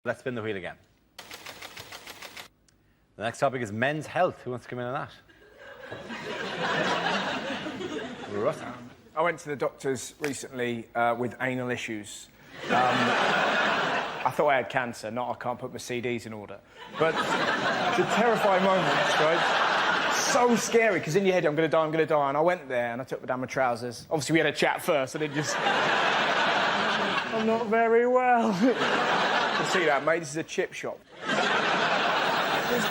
Let's spin the wheel again. The next topic is men's health. Who wants to come in on that? I went to the doctors recently with anal issues. I thought I had cancer, not I can't put my CDs in order. But it's a terrifying moment, right? So scary, because in your head, I'm going to die, I'm going to die. And I went there and I took down my trousers. Obviously, we had a chat first, and it just... I'm not very well. You see that, mate? This is a chip shop.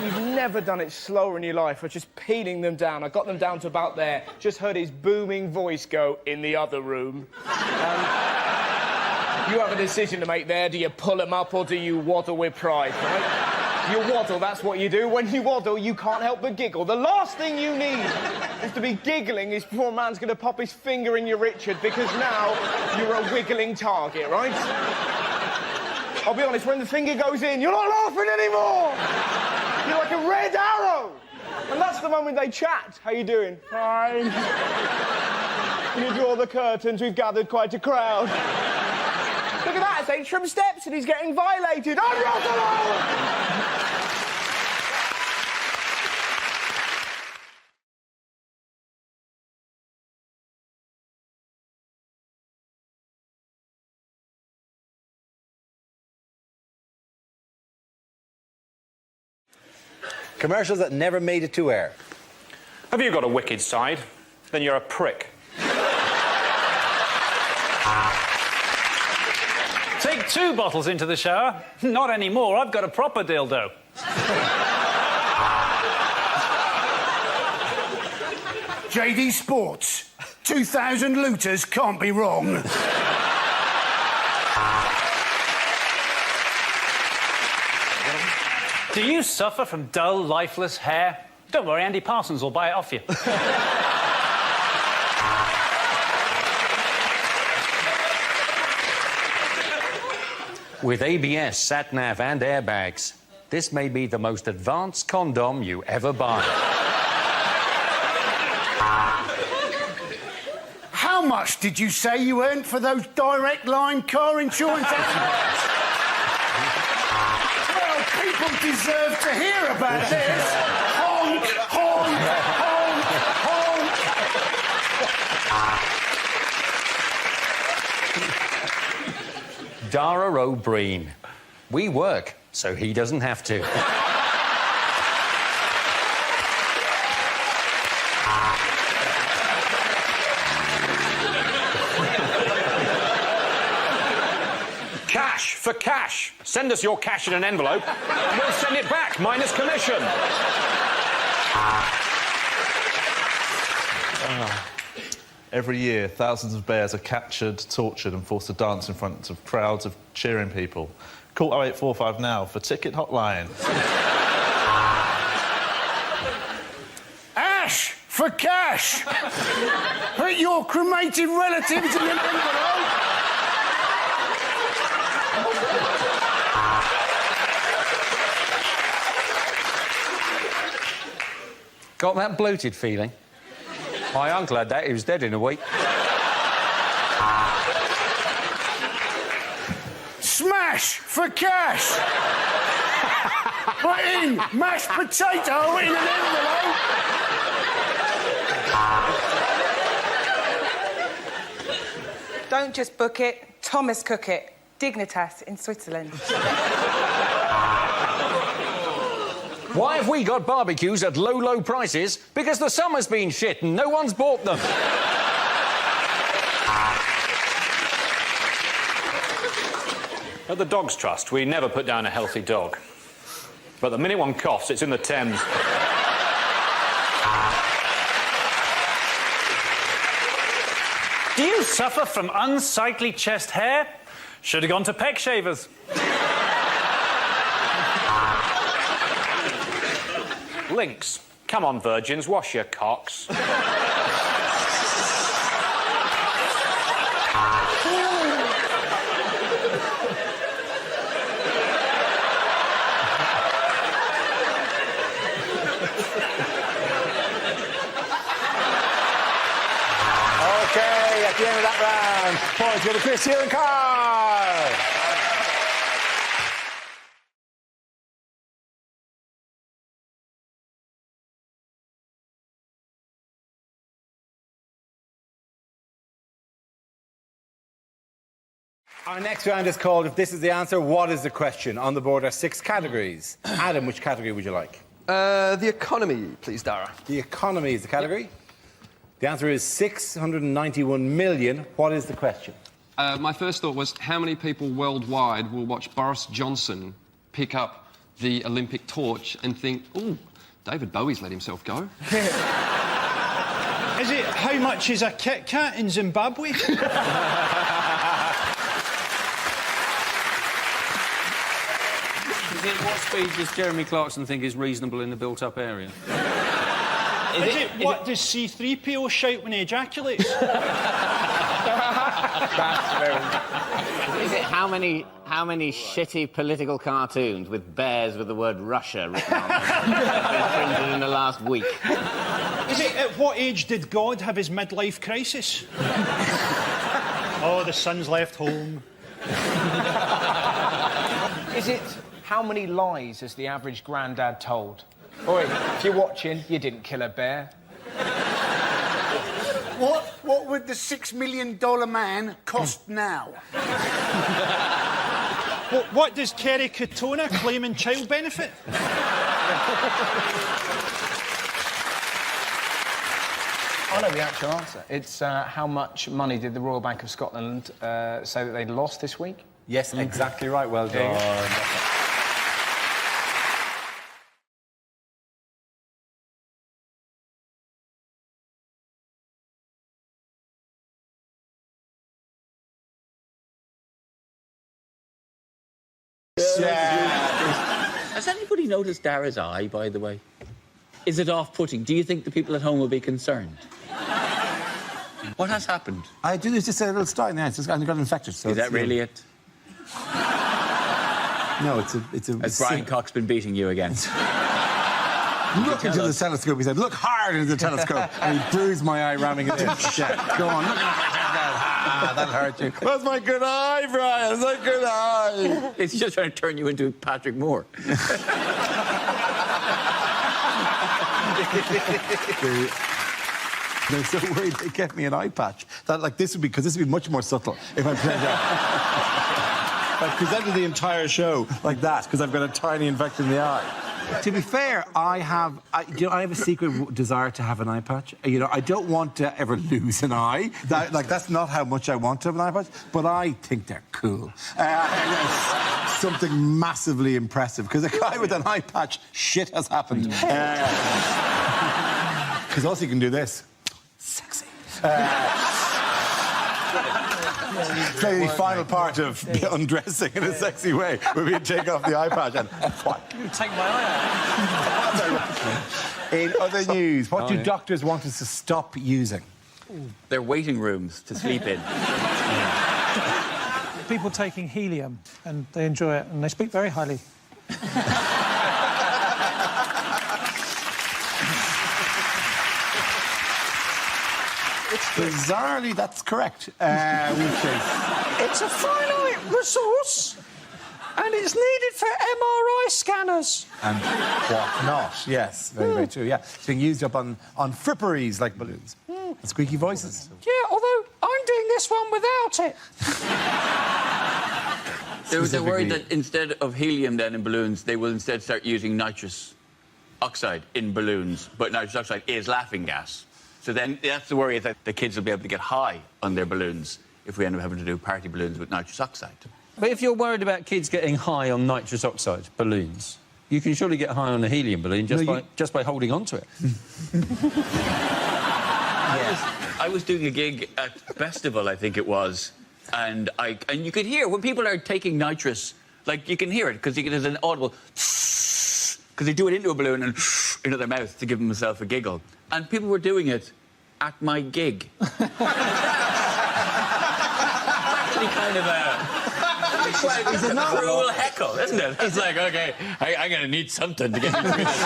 You've never done it slower in your life. I was just peeling them down. I got them down to about there. Just heard his booming voice go, "In the other room." You have a decision to make there. Do you pull them up or do you waddle with pride, right? You waddle, that's what you do. When you waddle, you can't help but giggle. The last thing you need is to be giggling is before a man's going to pop his finger in your Richard, because now you're a wiggling target, right? I'll be honest, when the finger goes in, you're not laughing anymore! You're like a red arrow! And that's the moment they chat. How you doing? Fine. Can you draw the curtains? We've gathered quite a crowd. Look at that, it's Atrium Steps and he's getting violated. I'm not alone! Commercials that never made it to air. Have you got a wicked side? Then you're a prick. Take 2 bottles into the shower. Not anymore, I've got a proper dildo. JD Sports. 2,000 looters can't be wrong. Do you suffer from dull, lifeless hair? Don't worry, Andy Parsons will buy it off you. With ABS, sat-nav and airbags, this may be the most advanced condom you ever buy. How much did you say you earned for those direct line car insurance adverts? Well, people deserve to hear about this. Honk, honk, honk, honk. Dara O'Brien. We work, so he doesn't have to. Cash for cash. Send us your cash in an envelope and we'll send it back, minus commission. Every year, thousands of bears are captured, tortured and forced to dance in front of crowds of cheering people. Call 0845 now for ticket hotline. Ash for cash. Put your cremated relatives in an envelope. Got that bloated feeling? My uncle had that, he was dead in a week. Smash for cash. Put in mashed potato in an envelope. Don't just book it, Thomas cook it. Dignitas in Switzerland. Why have we got barbecues at low, low prices? Because the summer's been shit and no one's bought them. At the Dogs Trust, we never put down a healthy dog. But the minute one coughs, it's in the Thames. Do you suffer from unsightly chest hair? Should have gone to Peck Shavers. Lynx. Come on, virgins, wash your cocks. Okay, at the end of that round, points go to Chris here and Carl. Our next round is called If This Is the Answer, What is the Question? On the board are 6 categories. Adam, which category would you like? The economy, please, Dara. The economy is the category. Yep. The answer is 691 million. What is the question? My first thought was, how many people worldwide will watch Boris Johnson pick up the Olympic torch and think, ooh, David Bowie's let himself go? Is it how much is a Kit Kat in Zimbabwe? Is it what speed does Jeremy Clarkson think is reasonable in the built-up area? Is it what does C-3PO shout when he ejaculates? That's very... Is it how many shitty political cartoons with bears with the word Russia written on them have been printed in the last week? Is it at what age did God have his midlife crisis? Oh, the son's left home. Is it how many lies has the average grandad told? Oi, if you're watching, you didn't kill a bear. What would the $6 million man cost now? What does Kerry Katona claim in child benefit? I know the actual answer. It's how much money did the Royal Bank of Scotland say that they'd lost this week? Yes, exactly right. Well done. Has anybody noticed Dara's eye, by the way? Is it off-putting? Do you think the people at home will be concerned? What has happened? I do. There's just a little star in the eye. It's got infected. So is that really it? No, it's a. Has Brian Cox been beating you again? Look into the telescope. He said, "Look hard into the telescope," and he bruised my eye, ramming it into shit. Go on, look at that hurt you. That's my good eye, Brian. That's my good eye. It's just trying to turn you into Patrick Moore. They're so worried they get me an eye patch. That, like, this would be much more subtle if I played that. I presented the entire show like that because I've got a tiny infection in the eye. To be fair, I have a secret desire to have an eye patch. You know, I don't want to ever lose an eye. That's not how much I want to have an eye patch, but I think they're cool. Something massively impressive, because a guy with an eye patch, shit has happened. Because also you can do this. Sexy. So the final part of undressing in a sexy way would be to take off the eye patch and what? You take my eye out. In other news, what do doctors want us to stop using? They're waiting rooms to sleep in. People taking helium, and they enjoy it, and they speak very highly. Bizarrely, that's correct. Which is... It's a finite resource, and it's needed for MRI scanners. And what not? Yes, very, very true. Yeah, it's being used up on fripperies like balloons. And squeaky voices. Yeah, although I'm doing this one without it. They're worried that instead of helium then in balloons, they will instead start using nitrous oxide in balloons. But nitrous oxide is laughing gas. So then that's the worry, is that the kids will be able to get high on their balloons if we end up having to do party balloons with nitrous oxide. But if you're worried about kids getting high on nitrous oxide balloons, you can surely get high on a helium balloon just by holding on to it. I was doing a gig at Festival, I think it was, and you could hear when people are taking nitrous, like you can hear it because there's an audible because they do it into a balloon and into their mouth to give themselves a giggle. And people were doing it at my gig. Actually kind of it's a cruel heckle, isn't it? It's like, OK, I'm going to need something to get me through this.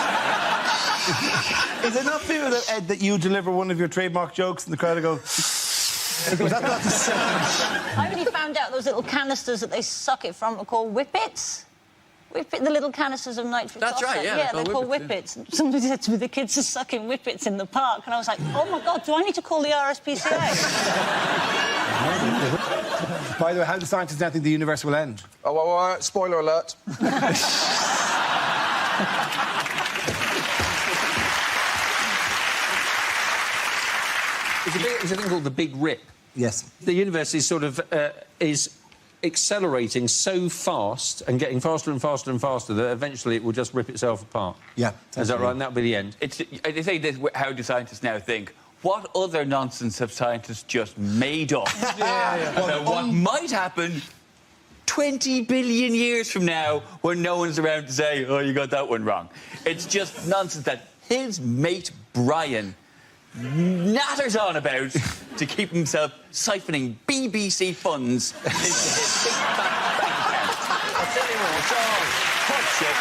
Is it not fear that you deliver one of your trademark jokes and the crowd will go... Was that not the sound? I only found out those little canisters that they suck it from are called whippets. The little canisters of nitrous oxide. That's right, yeah. Yeah, they're called whippets. Yeah. Somebody said to me, the kids are sucking whippets in the park. And I was like, oh, my God, do I need to call the RSPCA? By the way, how do scientists now think the universe will end? Oh, spoiler alert. There's a thing called the Big Rip. Yes. The universe is sort of is accelerating so fast and getting faster and faster and faster that eventually it will just rip itself apart. Yeah. Is that right? And that'll be the end. They say this, how do scientists now think? What other nonsense have scientists just made up about what might happen 20 billion years from now when no one's around to say, oh, you got that one wrong? It's just nonsense that his mate Brian natters on about to keep himself siphoning BBC funds into his big fat bank account. I'll tell you what, it's all bullshit.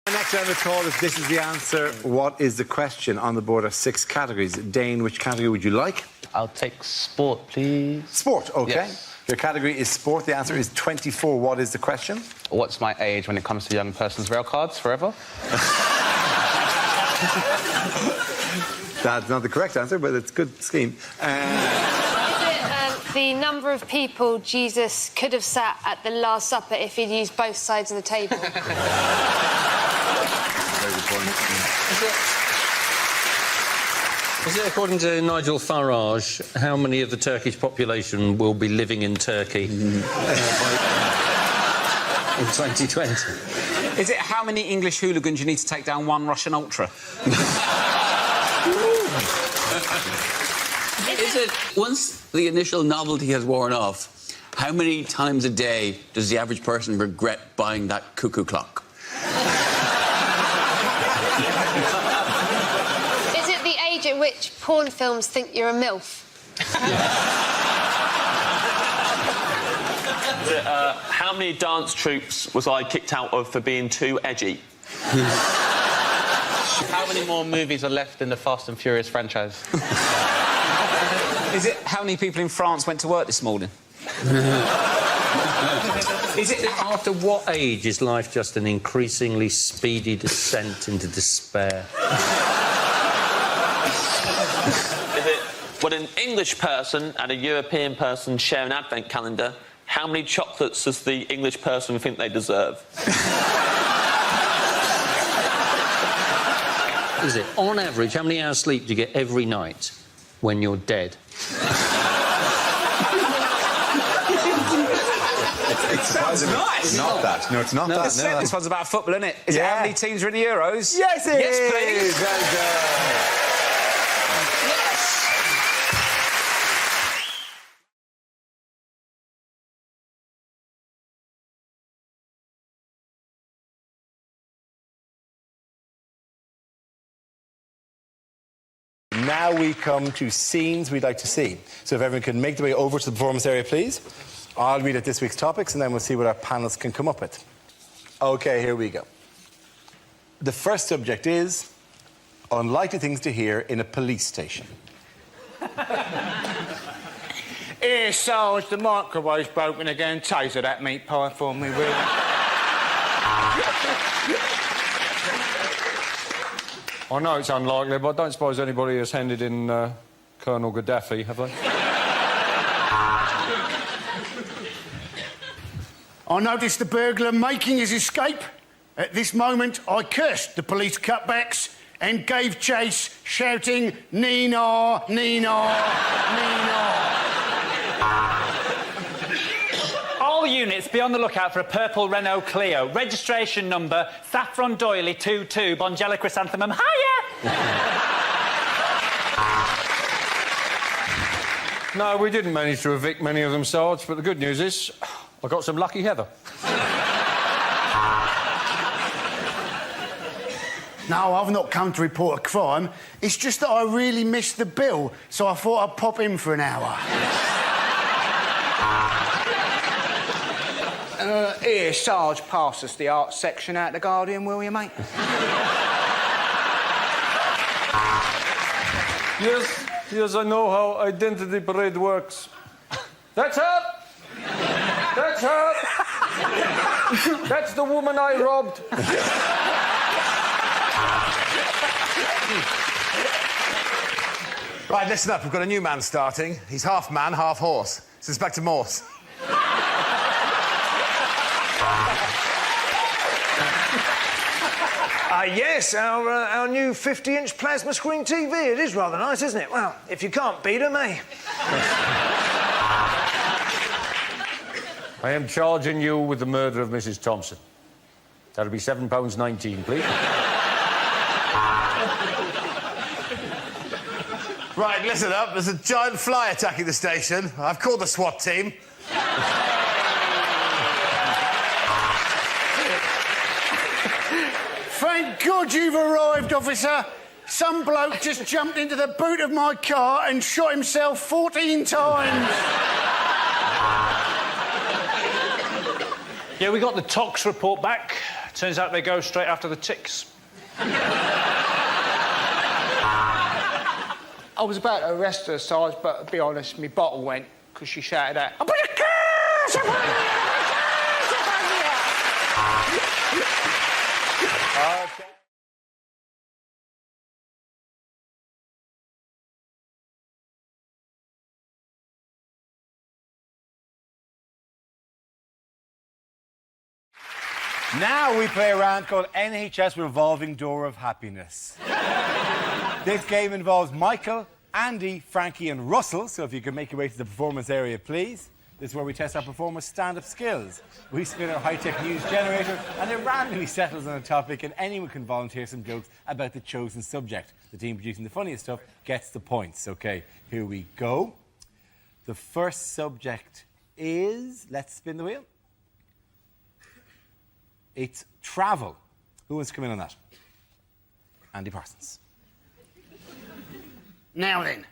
The next round of call is This Is the Answer. What is the question? On the board are 6 categories. Dane, which category would you like? I'll take sport, please. Sport, OK. Yes. Your category is sport. The answer is 24. What is the question? What's my age when it comes to young person's rail cards forever? That's not the correct answer, but it's a good scheme. Is it the number of people Jesus could have sat at the Last Supper if he'd used both sides of the table? Very good point. Is it, according to Nigel Farage, how many of the Turkish population will be living in Turkey in 2020? Is it how many English hooligans you need to take down one Russian ultra? Is it, once the initial novelty has worn off, how many times a day does the average person regret buying that cuckoo clock? Is it the age at which porn films think you're a MILF? How many dance troupes was I kicked out of for being too edgy? How many more movies are left in the Fast and Furious franchise? Is it how many people in France went to work this morning? Is it after what age is life just an increasingly speedy descent into despair? Is it when an English person and a European person share an advent calendar, how many chocolates does the English person think they deserve? Is it, on average, how many hours sleep do you get every night when you're dead? It sounds nice. It's not that. No, it's not that. No, This one's about football, isn't it? Is it how many teams are in the Euros? Yes, it is. Yes, please. Well done. Now we come to scenes we'd like to see. So if everyone can make their way over to the performance area, please. I'll read out this week's topics and then we'll see what our panelists can come up with. OK, here we go. The first subject is unlikely things to hear in a police station. Here, Sarge, the microwave's broken again. Taser that meat pie for me, will you? I know it's unlikely, but I don't suppose anybody has handed in Colonel Gaddafi, have they? I noticed the burglar making his escape. At this moment, I cursed the police cutbacks and gave chase, shouting, Nina, Nina, Nina. All units, be on the lookout for a purple Renault Clio. Registration number, Saffron Doily 22, Bongella Chrysanthemum. Hiya! No, we didn't manage to evict many of them, Sarge, but the good news is I got some lucky heather. No, I've not come to report a crime. It's just that I really missed the bill, so I thought I'd pop in for an hour. Here, Sarge, pass us the art section out the Guardian, will you, mate? Yes, I know how identity parade works. That's up! That's her! That's the woman I robbed. Right, listen up. We've got a new man starting. He's half man, half horse. It's Inspector Morse. Yes, our new 50-inch plasma screen TV. It is rather nice, isn't it? Well, if you can't beat 'em, eh? I am charging you with the murder of Mrs. Thompson. That'll be £7.19, please. Right, listen up. There's a giant fly attacking the station. I've called the SWAT team. Thank God you've arrived, officer. Some bloke just jumped into the boot of my car and shot himself 14 times. Yeah, we got the tox report back. Turns out they go straight after the ticks. I was about to arrest her, Sarge, but to be honest, my bottle went because she shouted out, "I put a curse upon you! Okay. Now we play a round called NHS Revolving Door of Happiness. This game involves Michael, Andy, Frankie and Russell, so if you could make your way to the performance area, please. This is where we test our performers' stand-up skills. We spin our high-tech news generator and it randomly settles on a topic and anyone can volunteer some jokes about the chosen subject. The team producing the funniest stuff gets the points. OK, here we go. The first subject is... Let's spin the wheel. It's travel. Who wants to come in on that? Andy Parsons. Now then,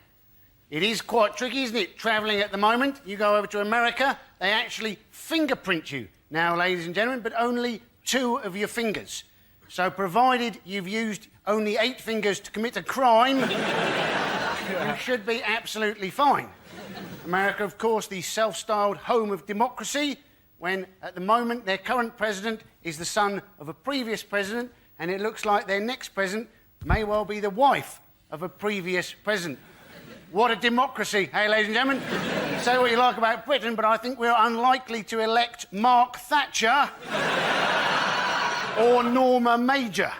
it is quite tricky, isn't it, travelling at the moment? You go over to America, they actually fingerprint you. Now, ladies and gentlemen, but only 2 of your fingers. So, provided you've used only 8 fingers to commit a crime, you should be absolutely fine. America, of course, the self-styled home of democracy, when, at the moment, their current president is the son of a previous president, and it looks like their next president may well be the wife of a previous president. What a democracy, hey, ladies and gentlemen? Say what you like about Britain, but I think we're unlikely to elect Mark Thatcher or Norma Major.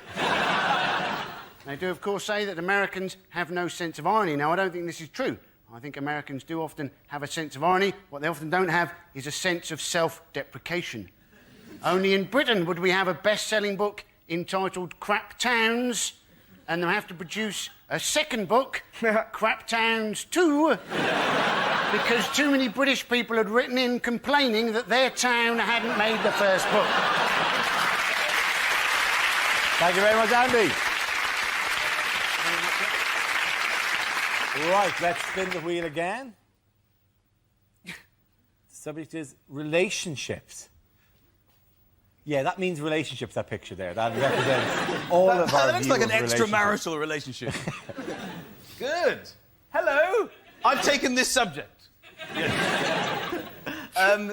They do, of course, say that Americans have no sense of irony. Now, I don't think this is true. I think Americans do often have a sense of irony. What they often don't have is a sense of self-deprecation. Only in Britain would we have a best-selling book entitled Crap Towns, and they'll have to produce a second book, Crap Towns 2, because too many British people had written in complaining that their town hadn't made the first book. Thank you very much, Andy. Right, let's spin the wheel again. The subject is relationships. Yeah, that means relationships, that picture there. That represents all of our That looks like an relationships. extramarital relationship. Good. Hello. I've taken this subject. Yes.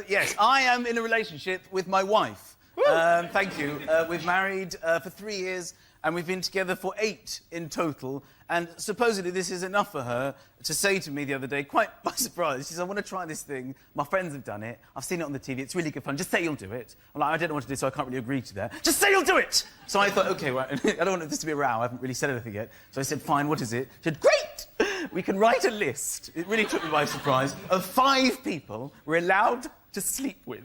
Yes, I am in a relationship with my wife. Thank you. We've married for 3 years and we've been together for 8 in total. And supposedly this is enough for her to say to me the other day, quite by surprise, she says, I want to try this thing. My friends have done it. I've seen it on the TV. It's really good fun. Just say you'll do it. I'm like, I don't know what to do, so I can't really agree to that. Just say you'll do it! So I thought, OK, well, I don't want this to be a row. I haven't really said anything yet. So I said, fine, what is it? She said, great! We can write a list. It really took me by surprise, of 5 people we're allowed to sleep with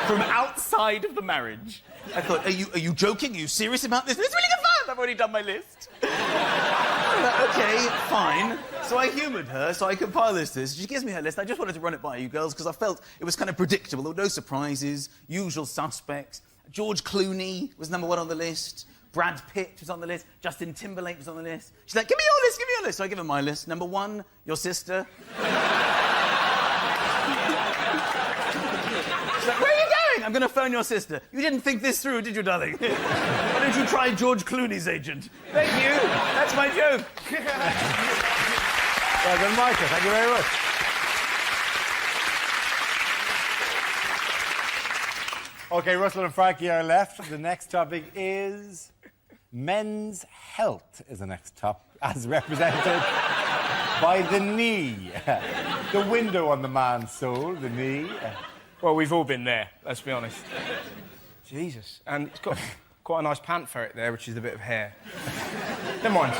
from outside of the marriage. I thought, are you joking? Are you serious about this? It's really good fun! I've already done my list. OK, fine. So I humoured her, so I compiled this list. She gives me her list. I just wanted to run it by you girls because I felt it was kind of predictable. There were no surprises, usual suspects. George Clooney was #1 on the list. Brad Pitt was on the list. Justin Timberlake was on the list. She's like, give me your list, give me your list. So I give her my list. #1, your sister. She's like, where are you going? I'm going to phone your sister. You didn't think this through, did you, darling? Why don't you try George Clooney's agent? Thank you. That's my joke. Well done, Michael. Thank you very much. OK, Russell and Frankie are left. The next topic is men's health is the next top, as represented by the knee. The window on the man's soul, the knee. Well, we've all been there, let's be honest. Jesus. And it's got quite a nice pant ferret there, which is a bit of hair. Never mind.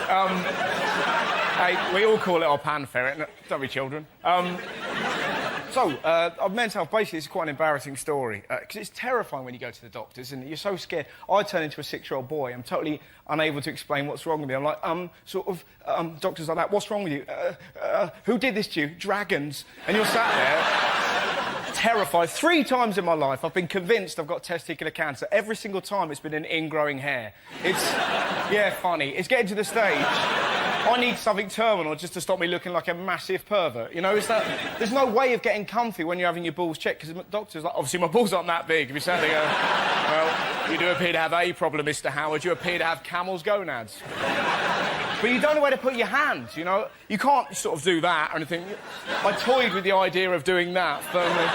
Hey, we all call it our pan ferret. Don't be children. Of men's health, basically, it's quite an embarrassing story. Because it's terrifying when you go to the doctors and you're so scared. I turn into a 6-year-old boy. I'm totally unable to explain what's wrong with me. I'm like, doctors like that, what's wrong with you? Who did this to you? Dragons. And you're sat there, terrified. 3 times in my life, I've been convinced I've got testicular cancer. Every single time, it's been an ingrowing hair. It's, yeah, funny. It's getting to the stage. I need something terminal just to stop me looking like a massive pervert. You know, there's no way of getting comfy when you're having your balls checked, because the doctor's like, obviously my balls aren't that big. If you sat there and go, well, you do appear to have a problem, Mr. Howard. You appear to have camel's gonads. But you don't know where to put your hands, you know? You can't sort of do that or anything. I toyed with the idea of doing that firmly.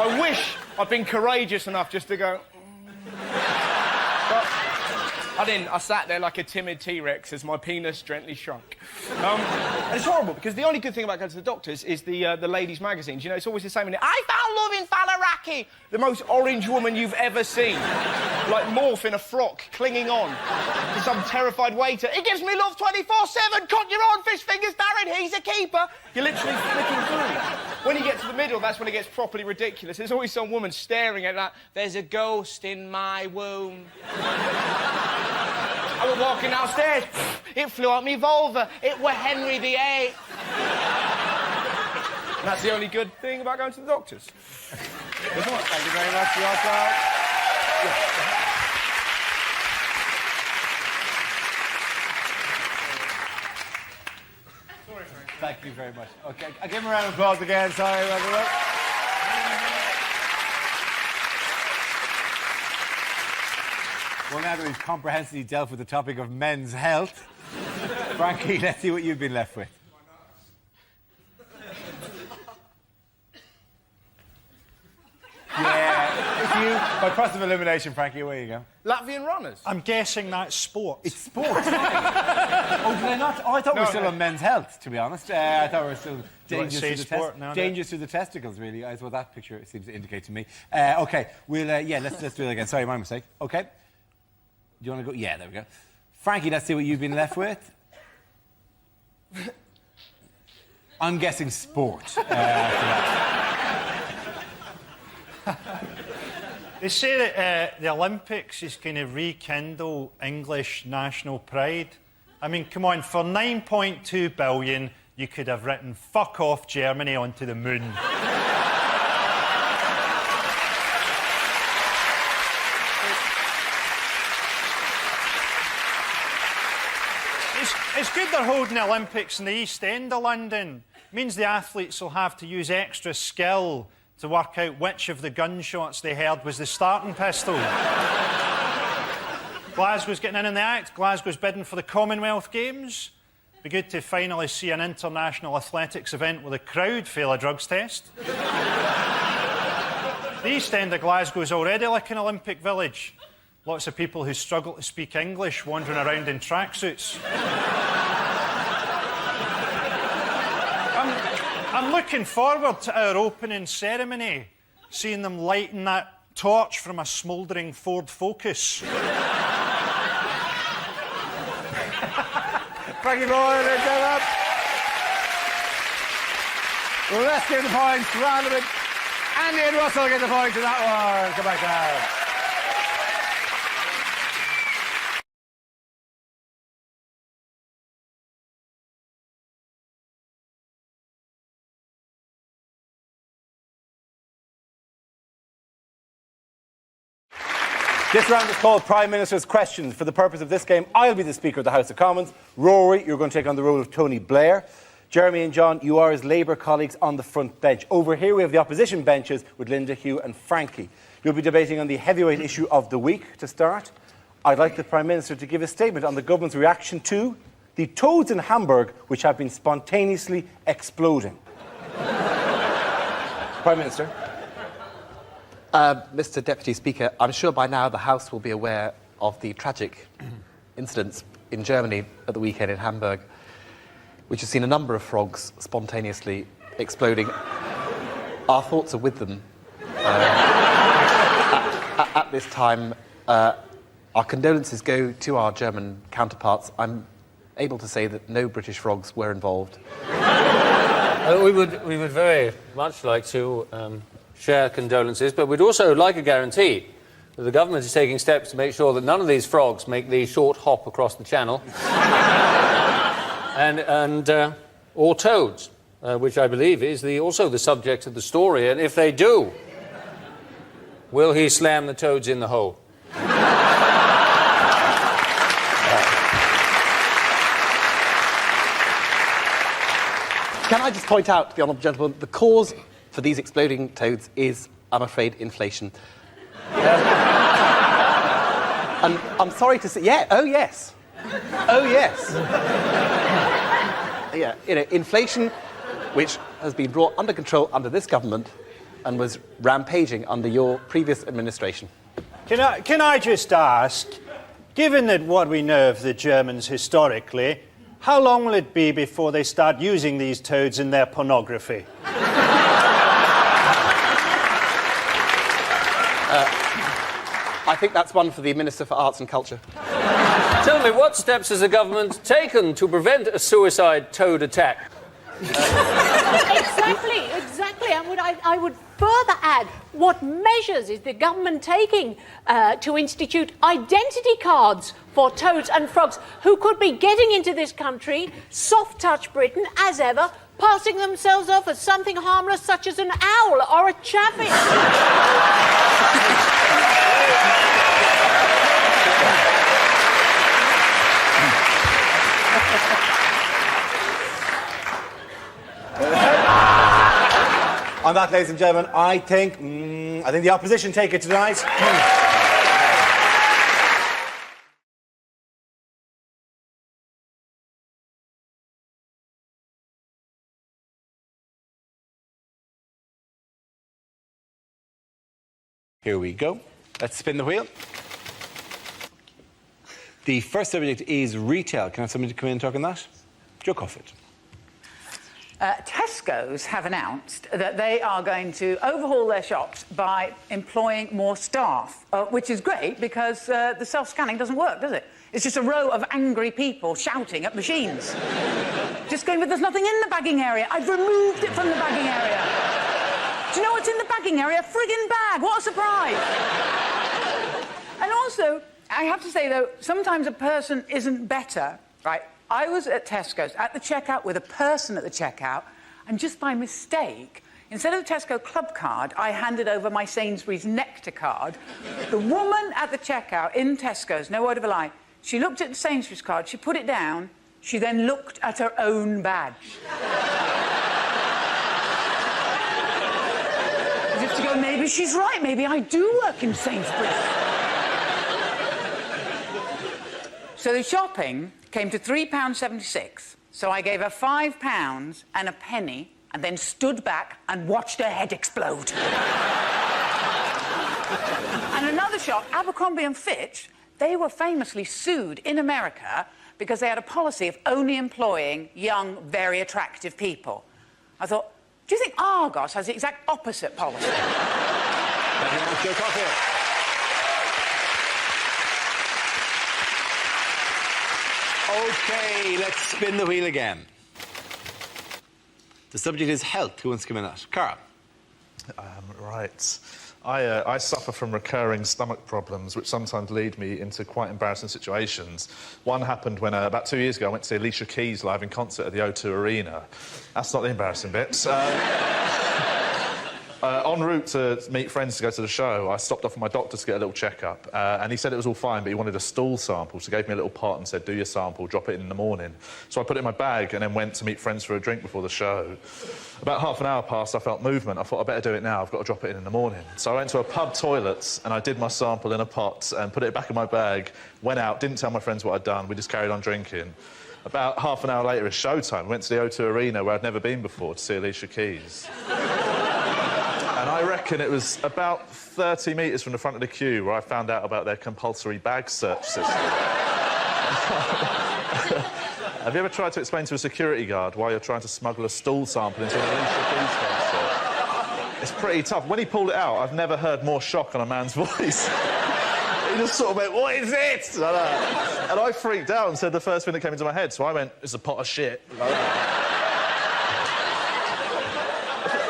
I wish I'd been courageous enough just to go... But I didn't. I sat there like a timid T-Rex as my penis gently shrunk. And it's horrible, because the only good thing about going to the doctors is the ladies' magazines. You know, it's always the same. I found love in Falaraki. The most orange woman you've ever seen. Like morph in a frock, clinging on to some terrified waiter. He gives me love 24/7. Cock your own fish fingers, Darren. He's a keeper. You're literally flicking through. When you get to the middle, that's when it gets properly ridiculous. There's always some woman staring at that. There's a ghost in my womb. I was walking downstairs. It flew out me vulva. It were Henry VIII. And that's the only good thing about going to the doctors. Thank you very much for your time. Thank you very much. OK, I'll give him a round of applause again. Sorry, everyone. Well, now that we've comprehensively dealt with the topic of men's health, Frankie, let's see what you've been left with. Yeah, it's you. By process of elimination, Frankie, away you go. Latvian runners. I'm guessing that's sport. It's sport. Oh, did I not? Oh, I thought we were still on men's health, to be honest. I thought we were still dangerous to the testicles, really. Is what that picture seems to indicate to me. OK, we'll, let's do it again. Sorry, my mistake. OK. Do you want to go? Yeah, there we go. Frankie, let's see what you've been left with. I'm guessing sport. They say that the Olympics is going to rekindle English national pride. I mean, come on, for 9.2 billion, you could have written "fuck off Germany" onto the moon. It's good they're holding the Olympics in the East End of London. It means the athletes will have to use extra skill to work out which of the gunshots they heard was the starting pistol. Glasgow's getting in the act. Glasgow's bidding for the Commonwealth Games. Be good to finally see an international athletics event with a crowd fail a drugs test. The East End of Glasgow is already like an Olympic village. Lots of people who struggle to speak English wandering around in tracksuits. I'm looking forward to our opening ceremony, seeing them lighting that torch from a smouldering Ford Focus. Frankie Boyle, let's get up. Well, let's give the points. Round of it. Andy and Russell get the points in that one. Come back down. This round is called Prime Minister's Questions. For the purpose of this game, I'll be the Speaker of the House of Commons. Rory, you're going to take on the role of Tony Blair. Jeremy and John, you are his Labour colleagues on the front bench. Over here we have the opposition benches with Linda, Hugh and Frankie. You'll be debating on the heavyweight issue of the week to start. I'd like the Prime Minister to give a statement on the government's reaction to the toads in Hamburg, which have been spontaneously exploding. Prime Minister. Mr. Deputy Speaker, I'm sure by now the House will be aware of the tragic incidents in Germany at the weekend in Hamburg, which has seen a number of frogs spontaneously exploding. Our thoughts are with them. At this time, our condolences go to our German counterparts. I'm able to say that no British frogs were involved. We would very much like to share condolences, but we'd also like a guarantee that the government is taking steps to make sure that none of these frogs make the short hop across the channel, or toads, which I believe is also the subject of the story. And if they do, will he slam the toads in the hole? Can I just point out to the honourable gentleman, the cause for these exploding toads is, I'm afraid, inflation. And I'm sorry to say... Yeah, oh, yes. Oh, yes. Yeah, inflation, which has been brought under control under this government and was rampaging under your previous administration. Can I just ask, given that what we know of the Germans historically, how long will it be before they start using these toads in their pornography? I think that's one for the Minister for Arts and Culture. Tell me, what steps has the government taken to prevent a suicide toad attack? Exactly. And I would further add, what measures is the government taking to institute identity cards for toads and frogs who could be getting into this country, soft-touch Britain, as ever, passing themselves off as something harmless such as an owl or a chaffinch? On that, ladies and gentlemen, I think the opposition take it tonight. Here we go. Let's spin the wheel. The first subject is retail. Can I have somebody to come in and talk on that? Joe Coffett. Tesco's have announced that they are going to overhaul their shops by employing more staff, which is great because the self-scanning doesn't work, does it? It's just a row of angry people shouting at machines. Just going, but there's nothing in the bagging area. I've removed it from the bagging area. Do you know what's in the bagging area? A friggin' bag. What a surprise. And also, I have to say, though, sometimes a person isn't better, right? I was at Tesco's at the checkout with a person at the checkout, and just by mistake, instead of the Tesco club card, I handed over my Sainsbury's Nectar card. The woman at the checkout in Tesco's, no word of a lie, she looked at the Sainsbury's card, she put it down, she then looked at her own badge. As if to go, maybe she's right, maybe I do work in Sainsbury's. So the shopping came to £3.76, so I gave her £5 and a penny and then stood back and watched her head explode. And another shop, Abercrombie & Fitch, they were famously sued in America because they had a policy of only employing young, very attractive people. I thought, do you think Argos has the exact opposite policy? Thank you very much, Joe Coffett. OK, let's spin the wheel again. The subject is health. Who wants to come in at? Carl. Right. I suffer from recurring stomach problems, which sometimes lead me into quite embarrassing situations. One happened when, about 2 years ago, I went to see Alicia Keys live in concert at the O2 Arena. That's not the embarrassing bit. En route to meet friends to go to the show, I stopped off with my doctor to get a little checkup, and he said it was all fine, but he wanted a stool sample, so he gave me a little pot and said, do your sample, drop it in the morning. So I put it in my bag and then went to meet friends for a drink before the show. About half an hour passed, I felt movement. I thought, I better do it now, I've got to drop it in the morning. So I went to a pub toilets, and I did my sample in a pot and put it back in my bag, went out, didn't tell my friends what I'd done, we just carried on drinking. About half an hour later, it's showtime. Went to the O2 Arena, where I'd never been before, to see Alicia Keys. And I reckon it was about 30 metres from the front of the queue where I found out about their compulsory bag search system. Have you ever tried to explain to a security guard why you're trying to smuggle a stool sample into an Alicia Keys concert? It's pretty tough. When he pulled it out, I've never heard more shock on a man's voice. He just sort of went, "What is it?" Like that. And I freaked out and said the first thing that came into my head, so I went, "It's a pot of shit." Like that.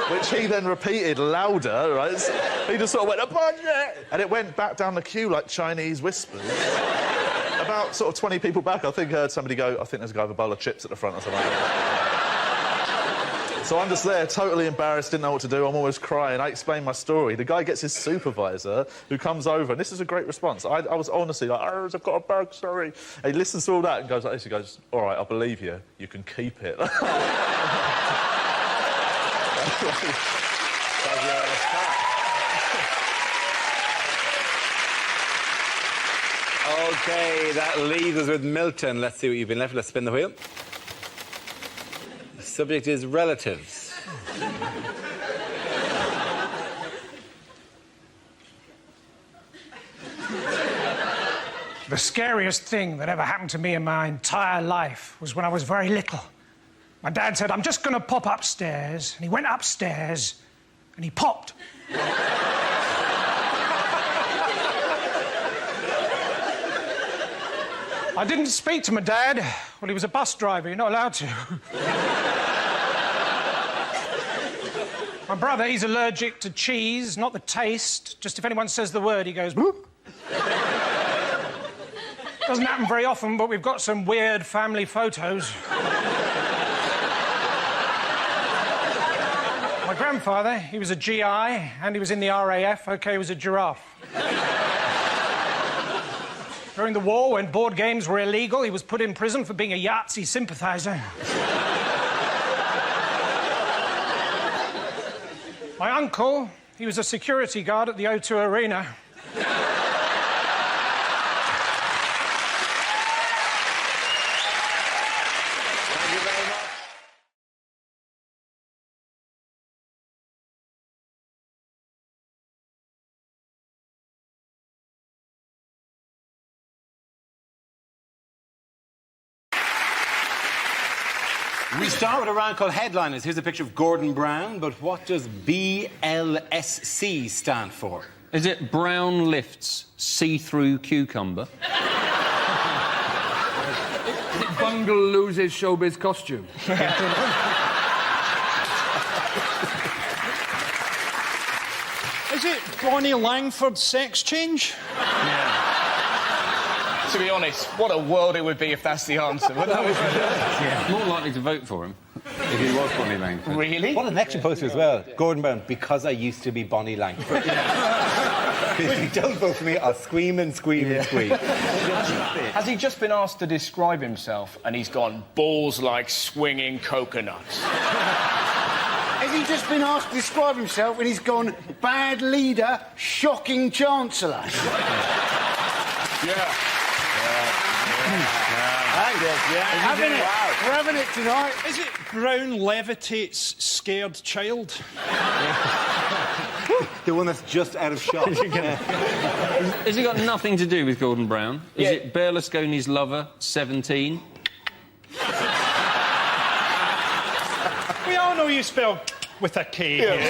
Which he then repeated louder, right? So he just sort of went, "A pot of shit!" And it went back down the queue like Chinese whispers. About sort of 20 people back, I think I heard somebody go, "I think there's a guy with a bowl of chips at the front or something." So I'm just there, totally embarrassed, didn't know what to do. I'm almost crying. I explain my story. The guy gets his supervisor, who comes over, and this is a great response. I was honestly like, "Oh, I've got a bag, sorry." And he listens to all that and goes like this. He goes, "All right, I believe you. You can keep it." OK, that leaves us with Milton. Let's see what you've been left with. Let's spin the wheel. The subject is relatives. The scariest thing that ever happened to me in my entire life was when I was very little. My dad said, "I'm just going to pop upstairs." And he went upstairs and he popped. I didn't speak to my dad. Well, he was a bus driver. You're not allowed to. My brother, he's allergic to cheese, not the taste. Just if anyone says the word, he goes, "Boop." Doesn't happen very often, but we've got some weird family photos. My grandfather, he was a GI, and he was in the RAF. OK, he was a giraffe. During the war, when board games were illegal, he was put in prison for being a Yahtzee sympathiser. My uncle, he was a security guard at the O2 Arena. We start with a round called Headliners. Here's a picture of Gordon Brown, but what does BLSC stand for? Is it Brown Lifts See-Through Cucumber? Bungle loses showbiz costume. Is it Bonnie Langford's sex change? Yeah. To be honest, what a world it would be if that's the answer. But that was More likely to vote for him if he was Bonnie Langford. Really? What an extra poster as well. Gordon Brown, because I used to be Bonnie Langford. If you don't vote for me, I'll scream and scream and scream. Has he just been asked to describe himself and he's gone, "Balls like swinging coconuts"? Has he just been asked to describe himself and he's gone, "Bad leader, shocking chancellor"? Yeah. Having it. We're having it tonight. Is it Brown levitates scared child? The one that's just out of shot. Has it got nothing to do with Gordon Brown? Is it Berlusconi's lover, 17? We all know you spell with a K here.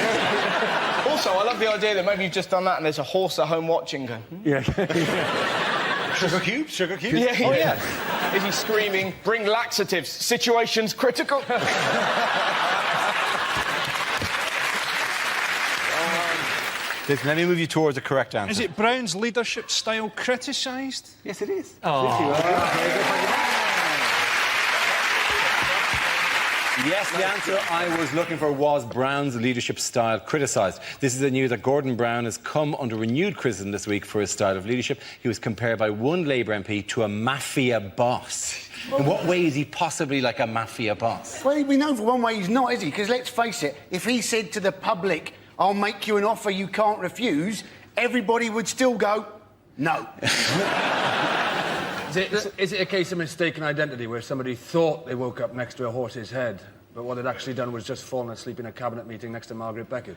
Also, I love the idea that maybe you've just done that and there's a horse at home watching going... Sugar cubes? Sugar cubes? Yeah, oh, yeah. Is he screaming, "Bring laxatives, situation's critical"? Listen, let me move you towards the correct answer. Is it Brown's leadership style criticised? Yes, it is. Yes, the answer I was looking for was Brown's leadership style criticised. This is the news that Gordon Brown has come under renewed criticism this week for his style of leadership. He was compared by one Labour MP to a mafia boss. In what way is he possibly like a mafia boss? Well, we know for one way he's not, is he? Because let's face it, if he said to the public, "I'll make you an offer you can't refuse," everybody would still go, "No." Is it a case of mistaken identity where somebody thought they woke up next to a horse's head, but what they'd actually done was just fallen asleep in a cabinet meeting next to Margaret Beckett?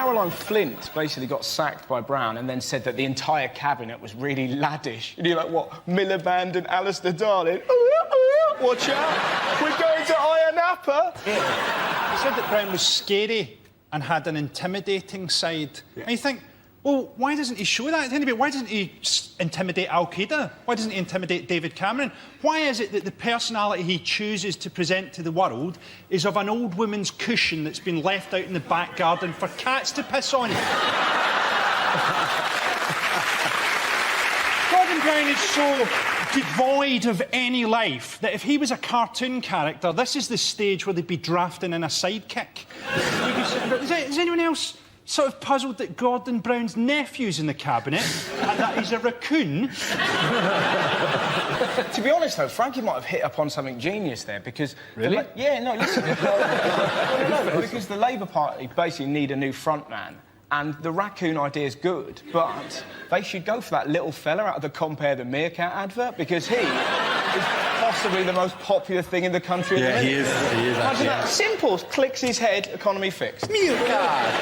Caroline Flint basically got sacked by Brown and then said that the entire cabinet was really laddish. And you're like, what? Miliband and Alistair Darling? Watch out. We're going to Ayia Napa. Yeah. He said that Brown was scary and had an intimidating side. Yeah. And you think, well, why doesn't he show that? Anyway, why doesn't he intimidate Al-Qaeda? Why doesn't he intimidate David Cameron? Why is it that the personality he chooses to present to the world is of an old woman's cushion that's been left out in the back garden for cats to piss on? Gordon Brown is so devoid of any life that if he was a cartoon character, this is the stage where they'd be drafting in a sidekick. Is anyone else sort of puzzled that Gordon Brown's nephew's in the cabinet and that he's a raccoon? To be honest, though, Frankie might have hit upon something genius there because... Really? Listen. No, because the Labour Party basically need a new frontman. And the raccoon idea is good, but they should go for that little fella out of the Compare the Meerkat advert because he is possibly the most popular thing in the country at the minute. He is Imagine that. Simple, clicks his head, economy fixed. Meerkat!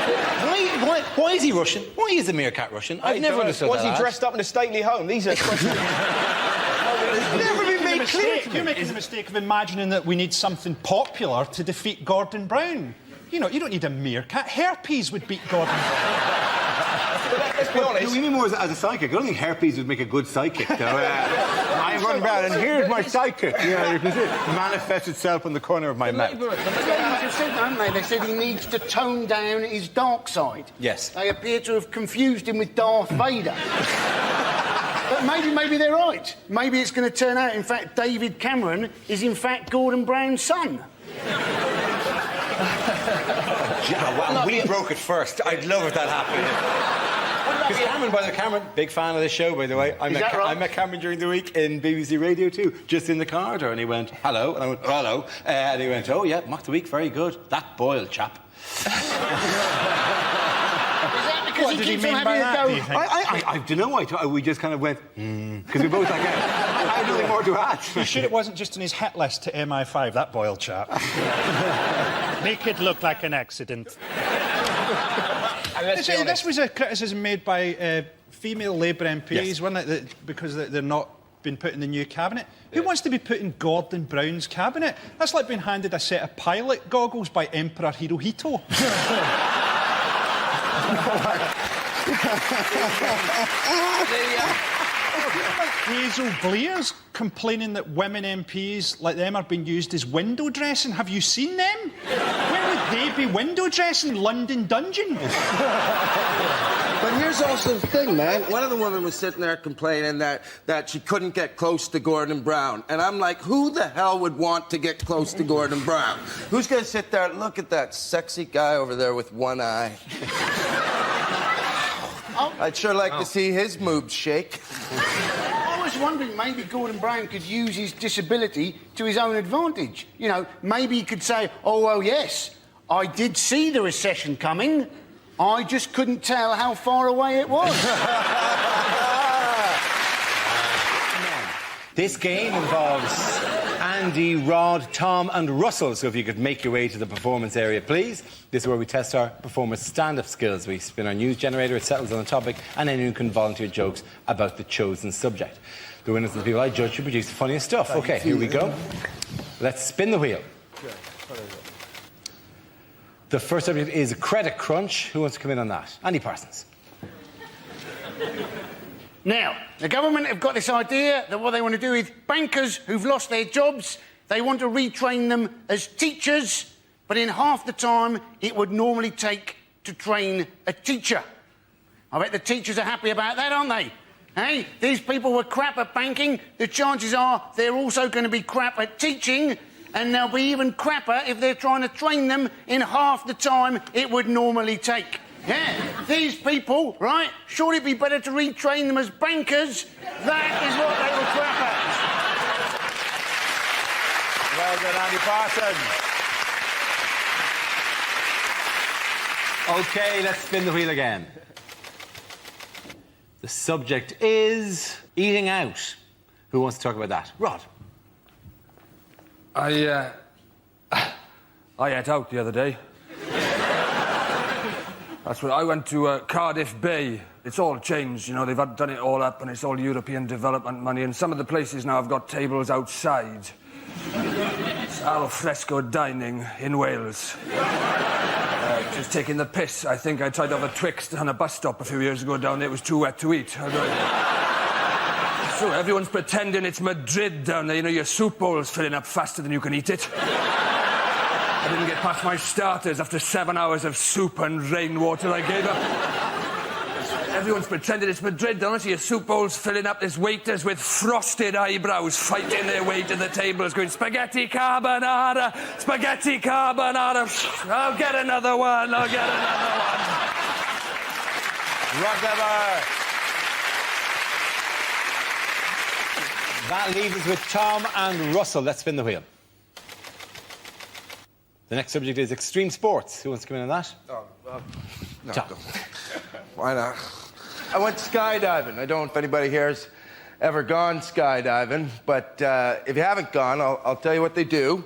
Why is he Russian? Why is the meerkat Russian? I've never understood that. Was he dressed up in a stately home? These are questions... Never been made clear. You're making the mistake of imagining that we need something popular to defeat Gordon Brown. You know, you don't need a meerkat. Herpes would beat Gordon Brown. Let's be honest. You mean more as a psychic? I don't think herpes would make a good psychic, though. I'm Gordon Brown, and here's my psychic. Yeah, you can see it manifest itself in the corner of my mouth. They said, haven't they? They said he needs to tone down his dark side. Yes. They appear to have confused him with Darth Vader. But maybe they're right. Maybe it's going to turn out, in fact, David Cameron is, in fact, Gordon Brown's son. Well, we broke it first. I'd love if that happened. Because Cameron, by the way, Cameron, big fan of the show, by the way. I met Cameron during the week in BBC Radio 2, just in the corridor, and he went, hello, and I went, hello, and he went, oh, yeah, Mock the Week, very good. That Boyle chap. What did he mean by that, do you think? I don't know. We just kind of went, because we both like, I had nothing more to add. You sure it wasn't just on his hit list to MI5, that Boyle chap? Make it look like an accident. This was a criticism made by female Labour MPs, yes. Wasn't it? Because they're not been put in the new cabinet. Who wants to be put in Gordon Brown's cabinet? That's like being handed a set of pilot goggles by Emperor Hirohito. Hazel Blair's complaining that women MPs like them are being used as window dressing. Have you seen them? Where would they be window dressing? London Dungeon? But here's also the thing, man. One of the women was sitting there complaining that she couldn't get close to Gordon Brown. And I'm like, who the hell would want to get close to Gordon Brown? Who's going to sit there and look at that sexy guy over there with one eye? I'd sure like to see his moobs shake. I was wondering maybe Gordon Brown could use his disability to his own advantage. You know, maybe he could say, oh, well, yes, I did see the recession coming. I just couldn't tell how far away it was. This game involves Andy, Rod, Tom and Russell. So if you could make your way to the performance area, please. This is where we test our performers' stand-up skills. We spin our news generator, it settles on a topic, and anyone can volunteer jokes about the chosen subject. The winners are the people I judge who produce the funniest stuff. OK, here we go. Let's spin the wheel. The first subject is credit crunch. Who wants to come in on that? Andy Parsons. Now, the government have got this idea that what they want to do is bankers who've lost their jobs, they want to retrain them as teachers, but in half the time it would normally take to train a teacher. I bet the teachers are happy about that, aren't they? Hey, these people were crap at banking. The chances are they're also going to be crap at teaching, and they'll be even crapper if they're trying to train them in half the time it would normally take. Yeah, these people, right, surely it'd be better to retrain them as bankers. That is what they were crap Well done, Andy Parsons. OK, let's spin the wheel again. The subject is eating out. Who wants to talk about that? Rod. I ate out the other day. That's what I went to Cardiff Bay. It's all changed, you know. They've done it all up, and it's all European development money. And some of the places now have got tables outside. It's al fresco dining in Wales. Just taking the piss. I think I tried to have a Twixt on a bus stop a few years ago down there. It was too wet to eat. So everyone's pretending it's Madrid down there. You know, your soup bowl's filling up faster than you can eat it. I didn't get past my starters after 7 hours of soup and rainwater I gave up. Everyone's pretending it's Madrid, don't they? Your soup bowl's filling up. There's waiters with frosted eyebrows fighting their way to the tables going, spaghetti carbonara, spaghetti carbonara. I'll get another one, I'll get another one. Whatever. That leaves us with Tom and Russell. Let's spin the wheel. The next subject is extreme sports. Who wants to come in on that? No, why not? I went skydiving. I don't know if anybody here has ever gone skydiving, but if you haven't gone, I'll tell you what they do.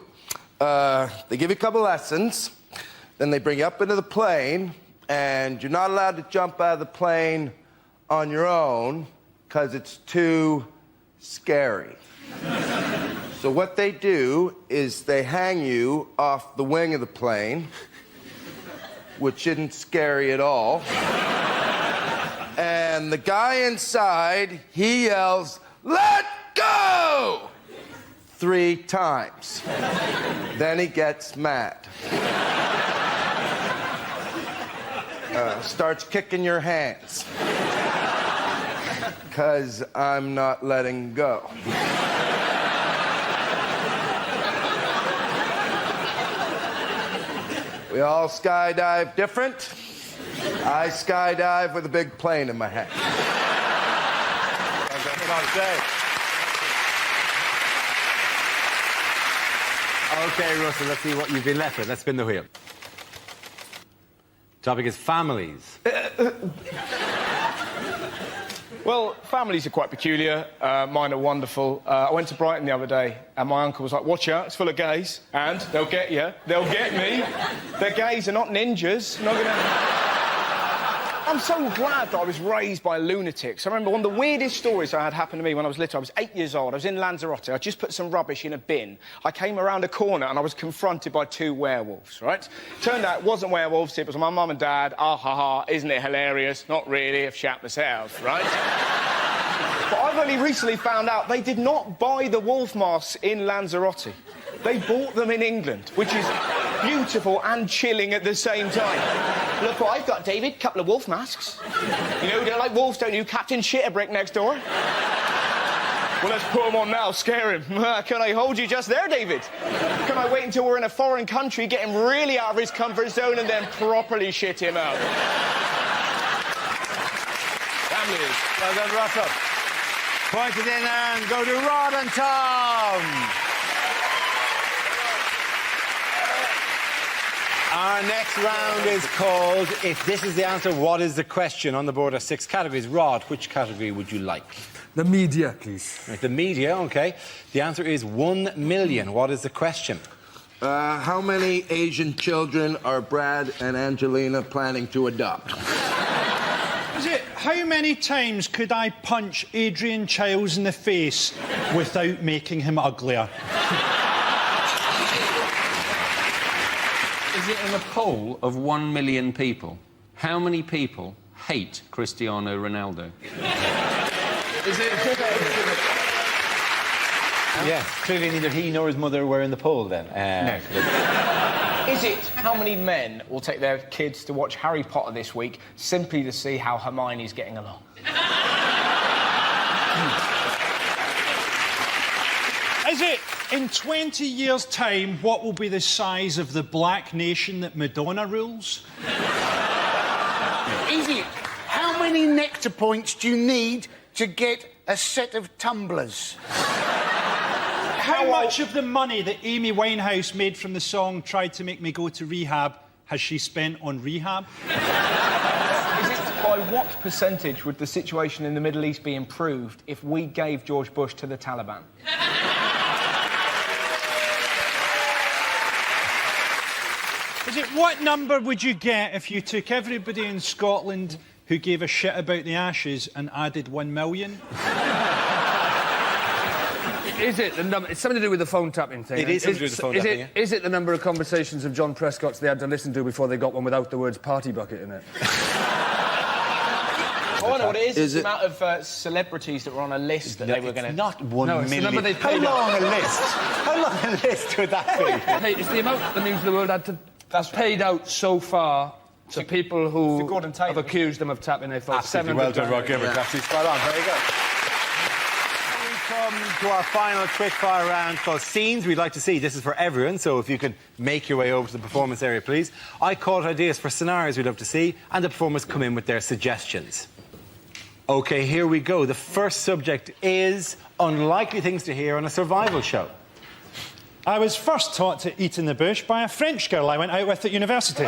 They give you a couple lessons, then they bring you up into the plane, and you're not allowed to jump out of the plane on your own because it's too scary. So what they do is they hang you off the wing of the plane, which isn't scary at all. And the guy inside, he yells, "Let go!" 3 times. Then he gets mad. Starts kicking your hands. 'Cause I'm not letting go. We all skydive different. I skydive with a big plane in my hand. OK, Russell, let's see what you've been left with. Let's spin the wheel. Topic is families. Well, families are quite peculiar. Mine are wonderful. I went to Brighton the other day, and my uncle was like, "Watch out, it's full of gays, and they'll get you. They'll get me. They're gays, they're not ninjas. Not gonna..." I'm so glad that I was raised by lunatics. I remember one of the weirdest stories I had happen to me when I was little. I was 8 years old. I was in Lanzarote. I just put some rubbish in a bin. I came around a corner and I was confronted by 2 werewolves, right? Turned out it wasn't werewolves, it was my mum and dad. Ah, ha, ha, isn't it hilarious? Not really, I've shat myself, right? But I've only recently found out they did not buy the wolf masks in Lanzarote. They bought them in England, which is beautiful and chilling at the same time. Look what I've got, David. Couple of wolf masks. You know, you don't like wolves, don't you? Captain Shitterbrick next door. Well, let's put them on now, scare him. Can I hold you just there, David? Can I wait until we're in a foreign country, get him really out of his comfort zone, and then properly shit him out? Families. Well done, Russell. Point it in and go to Rod and Tom. Our next round is called If This Is the Answer, What Is the Question? On the board are 6 categories. Rod, which category would you like? The media, please. Right, the media, OK. The answer is 1 million. What is the question? How many Asian children are Brad and Angelina planning to adopt? Is it, how many times could I punch Adrian Chiles in the face without making him uglier? Is it in a poll of 1 million people? How many people hate Cristiano Ronaldo? Is it... Yes, clearly neither he nor his mother were in the poll then. No. Is it how many men will take their kids to watch Harry Potter this week simply to see how Hermione's getting along? Is it, in 20 years' time, what will be the size of the black nation that Madonna rules? Is it how many nectar points do you need to get a set of tumblers? How much of the money that Amy Winehouse made from the song Tried to Make Me Go to Rehab has she spent on rehab? Is it by what percentage would the situation in the Middle East be improved if we gave George Bush to the Taliban? Is it what number would you get if you took everybody in Scotland who gave a shit about the Ashes and added 1 million? Is it the number? It's something to do with the phone tapping thing. It is something to do with the phone tapping, yeah. Is it the number of conversations of John Prescott's they had to listen to before they got one without the words party bucket in it? Oh, I know what it is. It's the amount of celebrities that were on a list that they were going to... Not 1 million. It's the number they How paid long a list? How long a list would that be? Hey, it's the amount the News of the World had to... That's paid out so far to people who have accused them of tapping their phones. Absolutely well done, Rod Gilbert. Absolutely spot on. Very good. We come to our final quickfire round called Scenes We'd Like to See. This is for everyone, so if you could make your way over to the performance area, please. I call out ideas for scenarios we'd love to see, and the performers come in with their suggestions. OK, here we go. The first subject is unlikely things to hear on a survival show. I was first taught to eat in the bush by a French girl I went out with at university.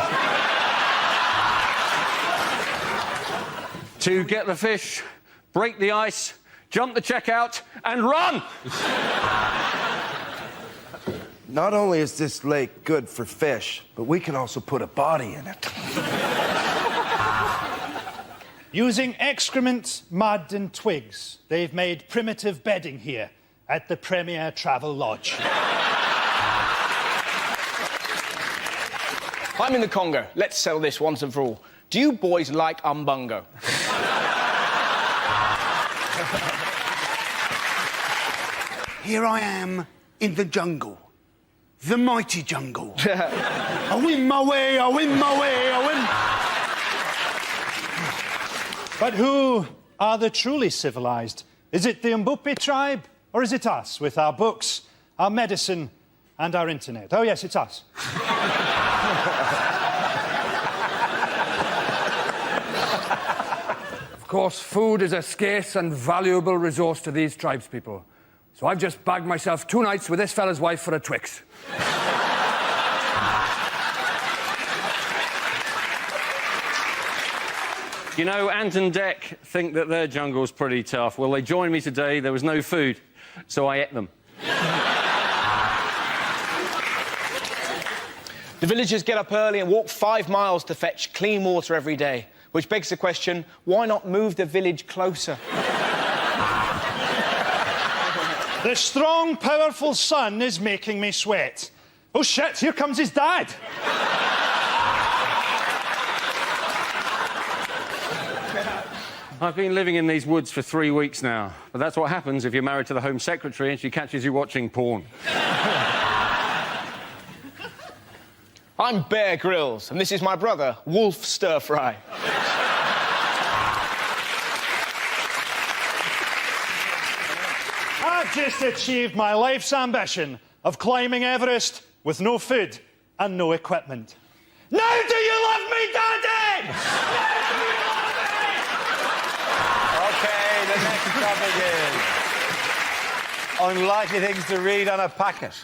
To get the fish, break the ice, jump the checkout, and run! Not only is this lake good for fish, but we can also put a body in it. Using excrement, mud and twigs, they've made primitive bedding here at the Premier Travel Lodge. I'm in the Congo. Let's settle this once and for all. Do you boys like umbungo? Here I am in the jungle. The mighty jungle. I win my way, I win my way, I win... But who are the truly civilised? Is it the Mbupi tribe, or is it us, with our books, our medicine, and our internet? Oh, yes, it's us. Of course, food is a scarce and valuable resource to these tribespeople. So I've just bagged myself 2 nights with this fella's wife for a Twix. You know, Ant and Dec think that their jungle's pretty tough. Well, they joined me today. There was no food, so I ate them. The villagers get up early and walk 5 miles to fetch clean water every day, which begs the question, why not move the village closer? The strong, powerful sun is making me sweat. Oh, shit, here comes his dad. I've been living in these woods for 3 weeks now, but that's what happens if you're married to the Home Secretary and she catches you watching porn. I'm Bear Grylls, and this is my brother, Wolf Stir Fry. I've just achieved my life's ambition of climbing Everest with no food and no equipment. Now do you love me, Daddy? OK, the next topic is unlikely things to read on a packet.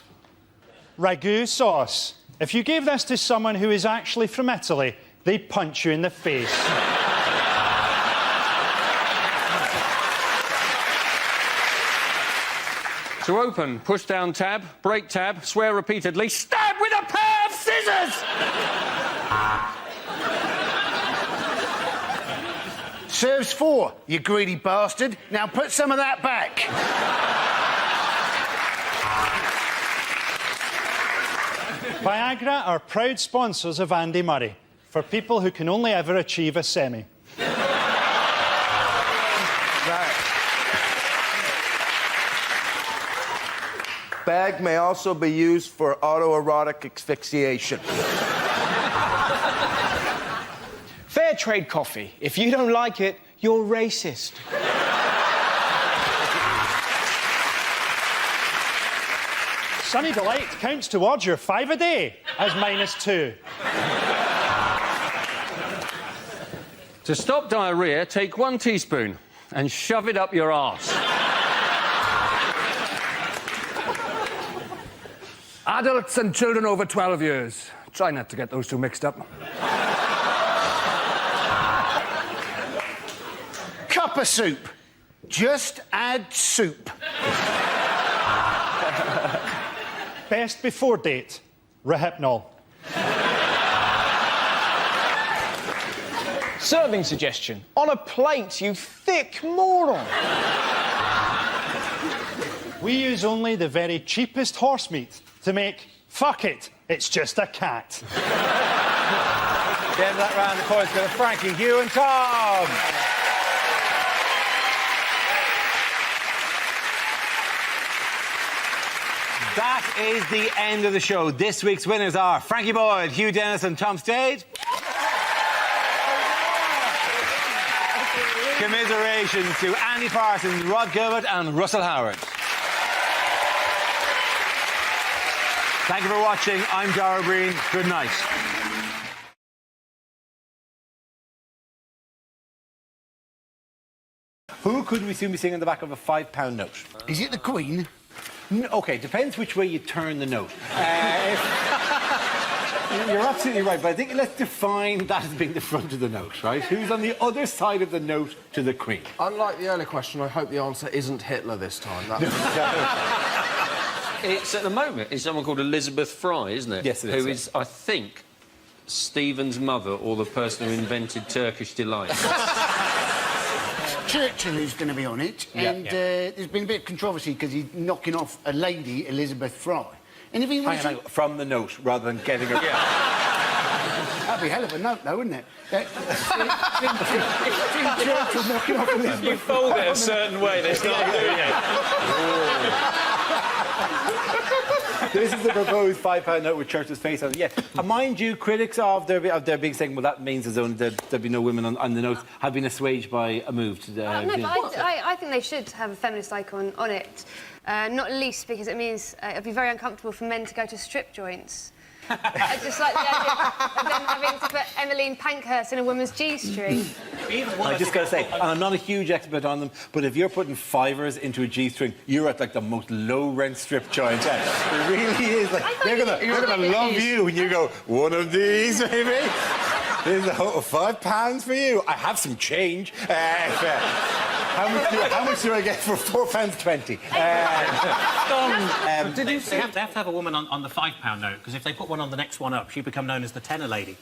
Ragu sauce. If you gave this to someone who is actually from Italy, they'd punch you in the face. To open, push down tab, break tab, swear repeatedly, stab with a pair of scissors! Serves 4, you greedy bastard. Now put some of that back. Viagra are proud sponsors of Andy Murray, for people who can only ever achieve a semi. Bag may also be used for autoerotic asphyxiation. Fair trade coffee. If you don't like it, you're racist. Sunny Delight counts towards your 5 a day as -2. To stop diarrhoea, take 1 teaspoon and shove it up your arse. Adults and children over 12 years. Try not to get those two mixed up. Cup of soup. Just add soup. Best before date, Rohypnol. Serving suggestion. On a plate, you thick moron. We use only the very cheapest horse meat to make fuck it, it's just a cat. The end of that round, of course, go to Frankie, Hugh and Tom. That is the end of the show. This week's winners are Frankie Boyle, Hugh Dennis and Tom Stade. Commiserations to Andy Parsons, Rod Gilbert and Russell Howard. Thank you for watching. I'm Dara Breen. Good night. Who could we soon be seeing on the back of a £5 note? Is it the Queen? OK, depends which way you turn the note. You're absolutely right, but I think let's define that as being the front of the note, right? Who's on the other side of the note to the Queen? Unlike the earlier question, I hope the answer isn't Hitler this time. It's, at the moment, it's someone called Elizabeth Fry, isn't it? Yes, it is. Who is, I think, Stephen's mother or the person who invented Turkish Delight. Churchill is going to be on it, and there's been a bit of controversy because he's knocking off a lady, Elizabeth Fry. And if he was Hang on, from the note rather than getting her. That'd be a hell of a note, though, wouldn't it? Churchill knocking off Elizabeth. You fold it a certain way, they start doing it. This is the proposed £5 note with Churchill's face on it. Yeah, mind you, critics of their being saying, well, that means there'd be no women on the note, have been assuaged by a move to. No, but I think they should have a feminist icon on it, not least because it means it'd be very uncomfortable for men to go to strip joints. I just like the idea of them having to put Emmeline Pankhurst in a woman's G-string. I just got to say, and I'm not a huge expert on them, but if you're putting fivers into a G-string, you're at, like, the most low-rent strip joint. It really is. Like, they're gonna love you when you go, one of these, maybe? Here's a whole £5 for you. I have some change. How much do I get for £4.20? Did you say they have to have a woman on the £5 note, because if they put one on the next one up, she'd become known as the tenner lady.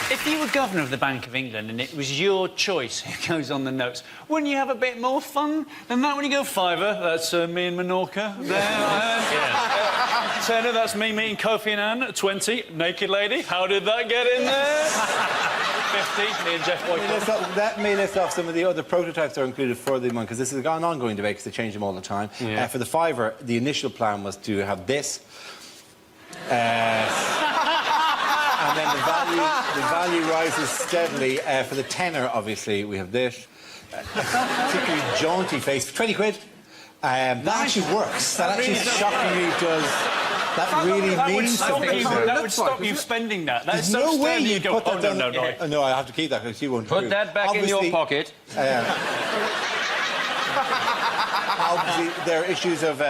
If you were governor of the Bank of England and it was your choice who goes on the notes, wouldn't you have a bit more fun than that when you go fiver? That's me and Menorca. There, tenner, that's me meeting Kofi Annan. 20, naked lady. How did that get in there? 50, me and Jeff Boycott. That may list off some of the other prototypes that are included for the month, because this is an ongoing debate because they change them all the time. Yeah. For the fiver, the initial plan was to have this. And then the value rises steadily. For the tenner, obviously, we have this. Particularly jaunty face. 20 quid. That actually works. That actually shockingly does. That really means something. That would stop you spending that. There's no way you go, put that no. No, I have to keep that because you won't. Put that back in your pocket. Obviously, there are issues of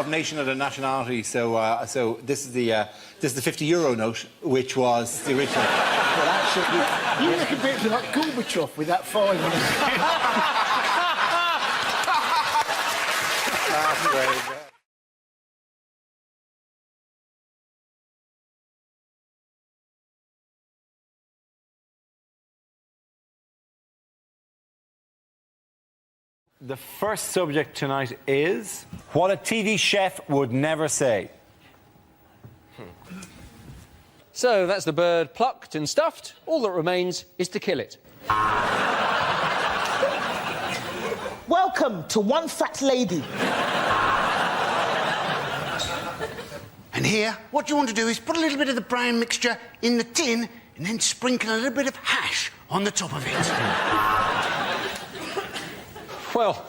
nation and nationality. So this is the €50 note, which was the original. But actually, you look a bit like Gorbachev with that fine. That's great. The first subject tonight is what a TV chef would never say. So that's the bird plucked and stuffed. All that remains is to kill it. Welcome to One Fat Lady. And here, what you want to do is put a little bit of the brown mixture in the tin and then sprinkle a little bit of hash on the top of it. Well,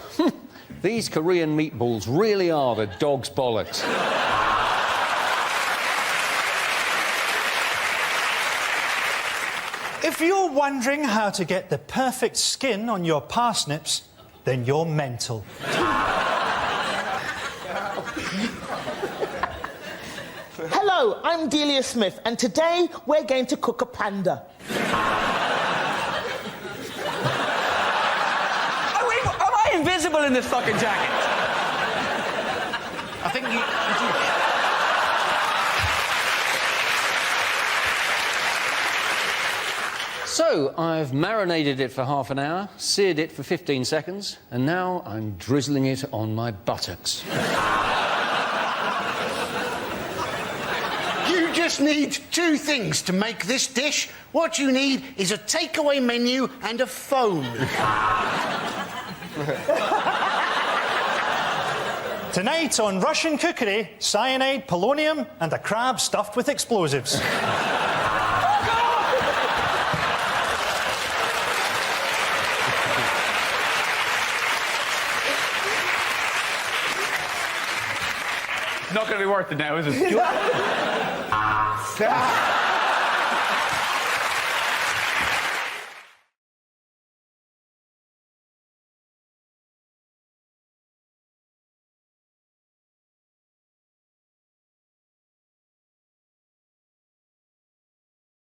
these Korean meatballs really are the dog's bollocks. If you're wondering how to get the perfect skin on your parsnips, then you're mental. Hello, I'm Delia Smith, and today we're going to cook a panda. Invisible in this fucking jacket. I think you... So, I've marinated it for half an hour, seared it for 15 seconds, and now I'm drizzling it on my buttocks. You just need 2 things to make this dish. What you need is a takeaway menu and a phone. Tonight on Russian cookery, cyanide, polonium, and a crab stuffed with explosives. Not going to be worth it now, is it?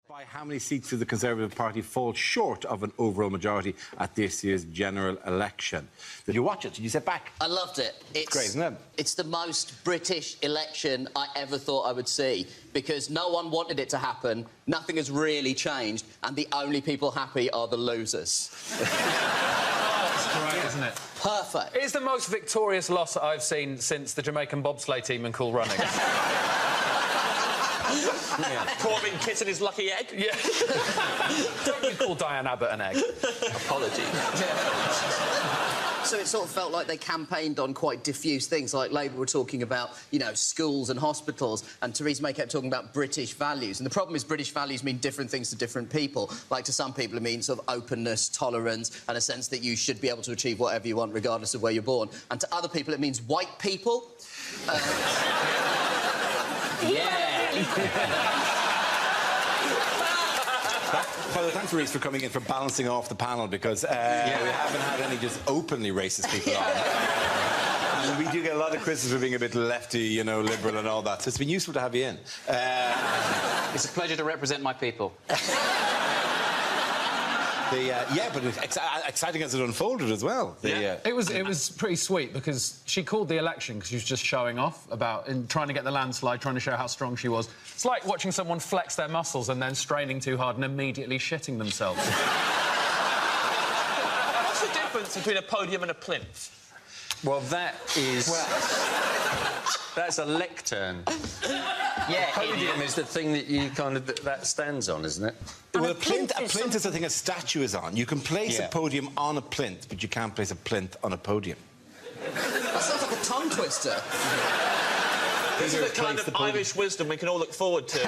By how many seats did the Conservative Party fall short of an overall majority at this year's general election? Did you watch it? Did you sit back? I loved it. It's great, isn't it? It's the most British election I ever thought I would see, because no one wanted it to happen, nothing has really changed, and the only people happy are the losers. That's great, isn't it? Perfect. It's the most victorious loss that I've seen since the Jamaican bobsleigh team in Cool Running. Corbyn kissing his lucky egg? Yeah. Don't you call Diane Abbott an egg? Apologies. So it sort of felt like they campaigned on quite diffuse things, like Labour were talking about, you know, schools and hospitals, and Theresa May kept talking about British values. And the problem is British values mean different things to different people. Like, to some people it means sort of openness, tolerance, and a sense that you should be able to achieve whatever you want regardless of where you're born. And to other people it means white people. Yeah. Well, thanks, Reece, for coming in, for balancing off the panel, because we haven't had any just openly racist people on. And we do get a lot of criticism for being a bit lefty, you know, liberal and all that, so it's been useful to have you in. It's a pleasure to represent my people. Yeah, but exciting as it unfolded as well. It was pretty sweet, because she called the election because she was just showing off about trying to get the landslide, trying to show how strong she was. It's like watching someone flex their muscles and then straining too hard and immediately shitting themselves. What's the difference between a podium and a plinth? Well, that is... that's a lectern. Yeah, a podium is the thing that you kind of... that stands on, isn't it? Well, a plinth is the thing a statue is on. You can place a podium on a plinth, but you can't place a plinth on a podium. That sounds like a tongue twister. This is the kind of Irish wisdom we can all look forward to.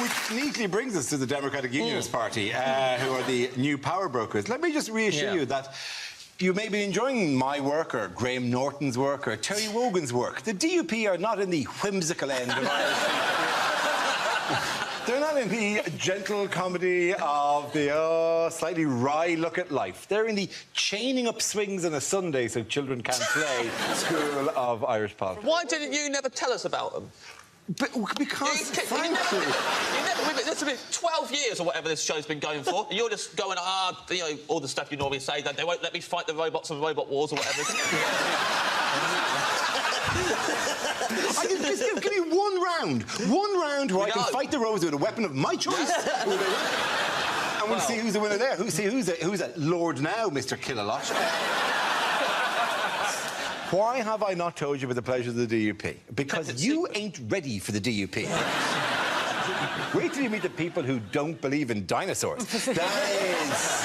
Which neatly brings us to the Democratic Unionist Party, who are the new power brokers. Let me just reassure you that you may be enjoying my work, or Graham Norton's work, or Terry Wogan's work. The DUP are not in the whimsical end of Irish. They're not in the gentle comedy of the slightly wry look at life. They're in the chaining up swings on a Sunday so children can't play school of Irish politics. Why didn't you never tell us about them? Because, frankly... It's been 12 years or whatever this show's been going for, and you're just going, you know, all the stuff you normally say, that they won't let me fight the robots and robot wars or whatever. Give me one round where I can fight the robots with a weapon of my choice. And we'll see who's the winner there. Who's a Lord now, Mr. Kill-a-Lot. Why have I not told you about the pleasures of the DUP? Because you ain't ready for the DUP. Wait till you meet the people who don't believe in dinosaurs. That is...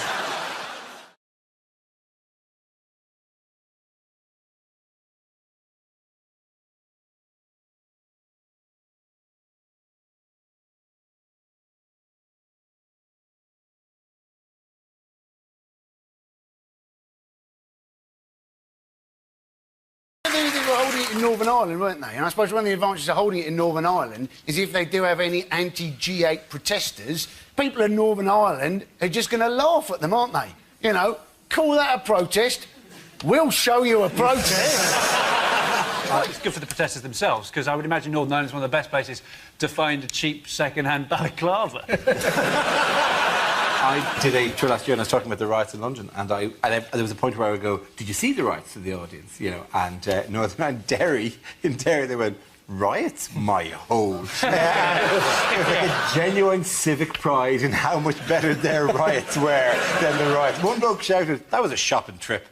They were holding it in Northern Ireland, weren't they? And I suppose one of the advantages of holding it in Northern Ireland is if they do have any anti-G8 protesters, people in Northern Ireland are just going to laugh at them, aren't they? You know, call that a protest. We'll show you a protest. It's good for the protesters themselves, because I would imagine Northern Ireland is one of the best places to find a cheap second-hand balaclava. I did a tour last year and I was talking about the riots in London, and there was a point where I would go, "Did you see the riots?" to the audience, you know, and Northern Ireland, in Derry, they went, "Riots, my hole." It was like a genuine civic pride in how much better their riots were than the riots. One bloke shouted, "That was a shopping trip."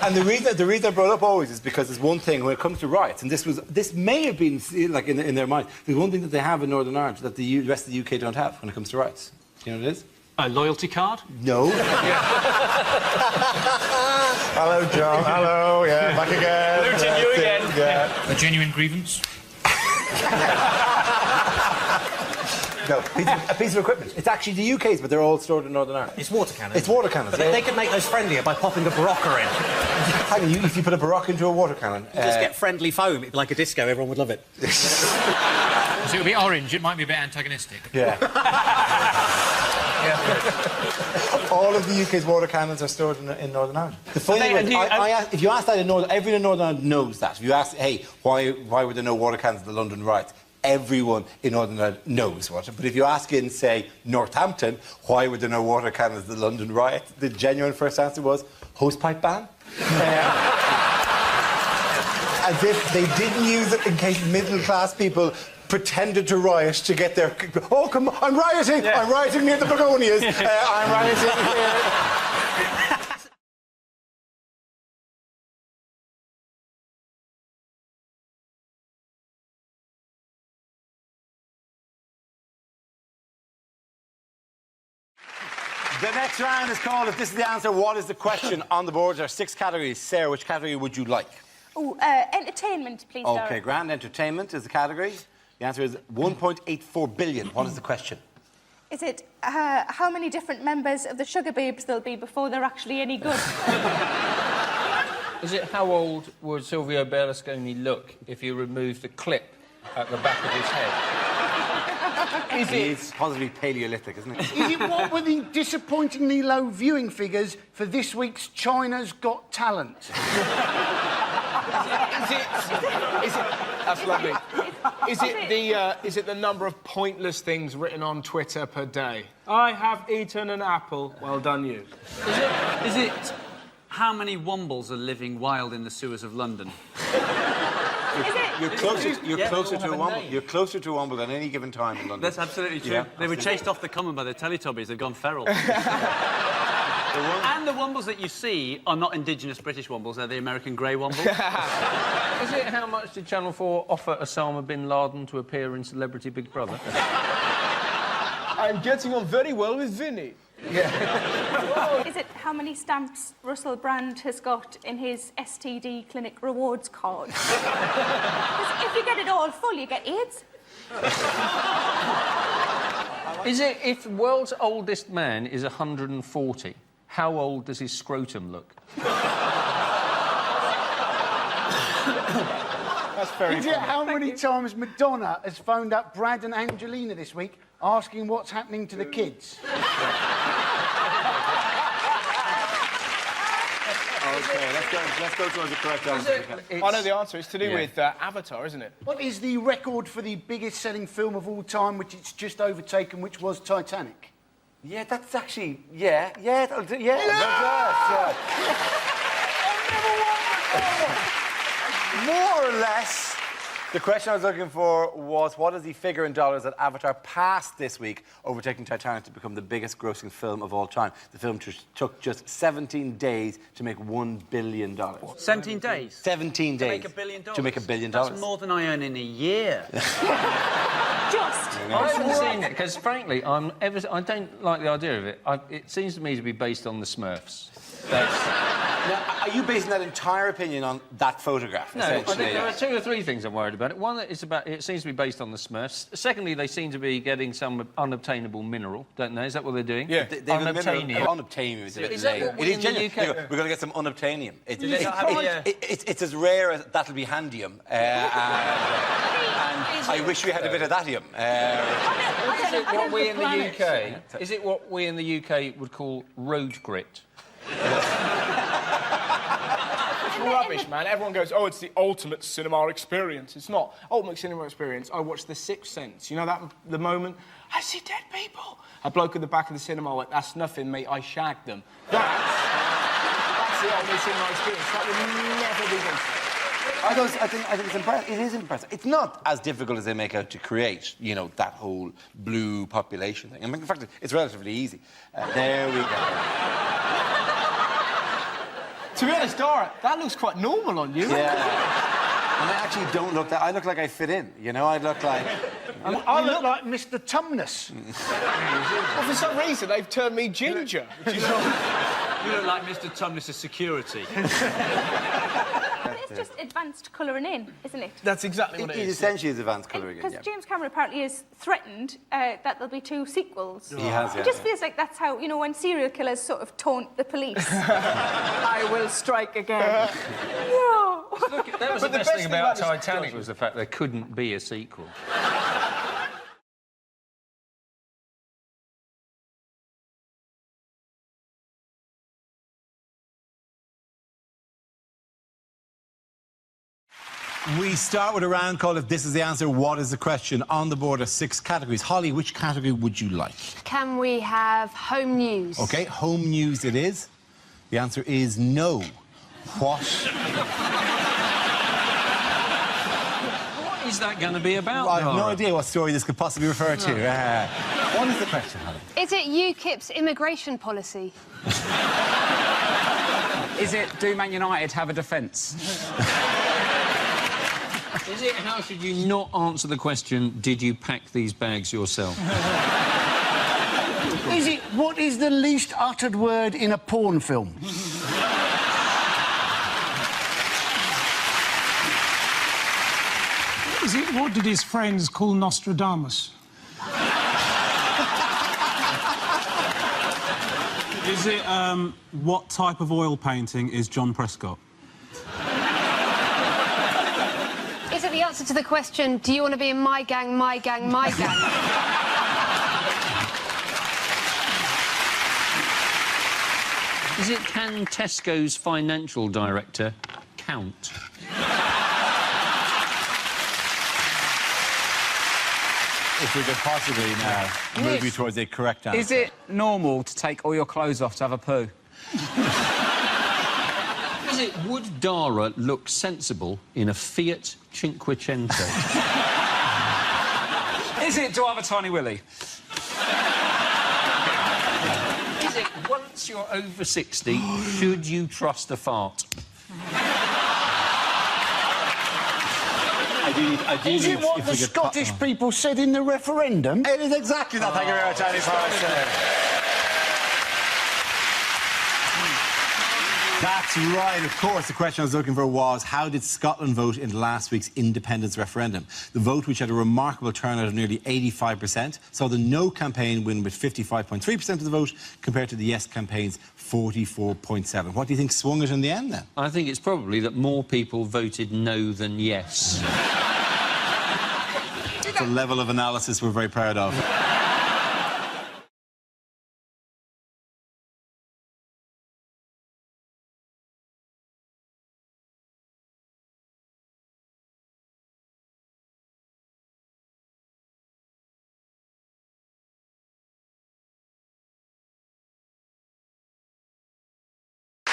And the reason I brought up always is because there's one thing when it comes to riots, and this may have been like in their mind. There's one thing that they have in Northern Ireland that the rest of the UK don't have when it comes to riots. Do you know what it is? A loyalty card? No. Hello, John. Hello. Yeah, back again. Looting you again. Yeah. A genuine grievance? No, a piece of equipment. It's actually the UK's, but they're all stored in Northern Ireland. It's water cannons. It's water cannons. But they could make those friendlier by popping a Barocca in. Hang on, if you put a Barocca into a water cannon... You just get friendly foam. It'd be like a disco. Everyone would love it. So it would be orange. It might be a bit antagonistic. Yeah. All of the UK's water cannons are stored in Northern Ireland. The funny thing is, if you ask that in Northern... Everyone in Northern Ireland knows that. If you ask, hey, why were there no water cannons at the London riots? Everyone in Northern Ireland knows what. But if you ask in, say, Northampton, why were there no water cannons at the London riots? The genuine first answer was hosepipe ban. As if they didn't use it in case middle-class people pretended to riot to get their... Oh, come on, I'm rioting! Yeah. I'm rioting near the begonias. I'm rioting here. The next round is called, if this is the answer, what is the question? On the board there are 6 categories. Sarah, which category would you like? Oh, entertainment, please, OK, Darren. grand. Entertainment is the category. The answer is 1.84 billion. What is the question? Is it how many different members of the Sugar Babes there'll be before they're actually any good? Is it how old would Silvio Berlusconi look if you removed the clip at the back of his head? It's positively Paleolithic, isn't it? Is it what were the disappointingly low viewing figures for this week's China's Got Talent? That's lovely. Is it the number of pointless things written on Twitter per day? I have eaten an apple. Well done, you. Is it how many wombles are living wild in the sewers of London? You're closer to a womble. You're closer to a womble than any given time in London. That's absolutely true. Yeah, they were chased off the common by the Teletubbies. They've gone feral. And the wombles that you see are not indigenous British wombles. They're the American grey wombles. Is it how much did Channel 4 offer Osama bin Laden to appear in Celebrity Big Brother? I'm getting on very well with Vinny. Yeah. Is it how many stamps Russell Brand has got in his STD clinic rewards card? 'Cause if you get it all full, you get AIDS. Is it if the world's oldest man is 140, how old does his scrotum look? That's very Is it how many times Madonna has phoned up Brad and Angelina this week asking what's happening to the kids? OK, let's go towards the correct answer. I know the answer. It's to do with Avatar, isn't it? What is the record for the biggest-selling film of all time, which it's just overtaken, which was Titanic? Yeah, that's actually... Yeah. More or less. The question I was looking for was, what is the figure in dollars that Avatar passed this week, overtaking Titanic to become the biggest grossing film of all time? The film took just 17 days to make $1 billion. 17 days? 17 days. To make $1 billion? To make $1 billion. That's more than I earn in a year. Just. I haven't seen it, because frankly, I don't like the idea of it. It seems to me to be based on the Smurfs. Now, are you basing that entire opinion on that photograph? No, I think there are 2 or 3 things I'm worried about. One, it seems to be based on the Smurfs. Secondly, they seem to be getting some unobtainable mineral, don't they? Is that what they're doing? Yeah. Unobtainium. Unobtainium is a bit lame. What we in the UK... We're going to get some unobtainium. It's as rare as that'll be handium. And I wish we had a bit of thatium. Is it what we in the UK... Is it what we in the UK would call road grit? rubbish, man. Everyone goes, oh, it's the ultimate cinema experience. It's not. Ultimate cinema experience, I watched The Sixth Sense. You know that, the moment, I see dead people. A bloke at the back of the cinema went, that's nothing, mate, I shagged them. That's the ultimate cinema experience. That would never be done. I think it's impressive. It is impressive. It's not as difficult as they make out to create, you know, that whole blue population thing. I mean, in fact, it's relatively easy. There we go. To be honest, Dara, that looks quite normal on you. Yeah. And I actually don't look that... I look like I fit in, you know? I look like... I look like Mr. Tumnus. Well, for some reason, they've turned me ginger. You look like Mr. Tumnus' security. It's just advanced colouring in, isn't it? That's exactly what it is. It essentially is advanced colouring in, Because James Cameron apparently has threatened that there'll be 2 sequels. He has, yeah. It just feels like that's how, you know, when serial killers sort of taunt the police. I will strike again. No. Look, that was the best thing about Titanic was the fact there couldn't be a sequel. We start with a round called If This Is the Answer, What Is the Question? On the board are 6 categories. Holly, which category would you like? Can we have home news? OK, home news it is. The answer is no. What? What is that going to be about, I have no Dara? idea what story this could possibly refer to. What is the question, Holly? Is it UKIP's immigration policy? Is it do Man United have a defence? Is it how should you not answer the question, did you pack these bags yourself? Is it what is the least uttered word in a porn film? Is it what did his friends call Nostradamus? Is it what type of oil painting is John Prescott? Is it the answer to the question, do you want to be in my gang, my gang, my gang? Is it can Tesco's financial director count? If we could possibly now move you towards a correct answer. Is it normal to take all your clothes off to have a poo? Is it would Dara look sensible in a Fiat Cinquecento? Is it do I have a tiny willy? Is it once you're over 60, should you trust a fart? Is it what the Scottish people said in the referendum? It is exactly that. Thank you very much, Andy Forrester. That's right, of course. The question I was looking for was, how did Scotland vote in last week's independence referendum? The vote, which had a remarkable turnout of nearly 85%, saw the No campaign win with 55.3% of the vote, compared to the Yes campaign's 44.7%. What do you think swung it in the end, then? I think it's probably that more people voted no than yes. It's a level of analysis we're very proud of.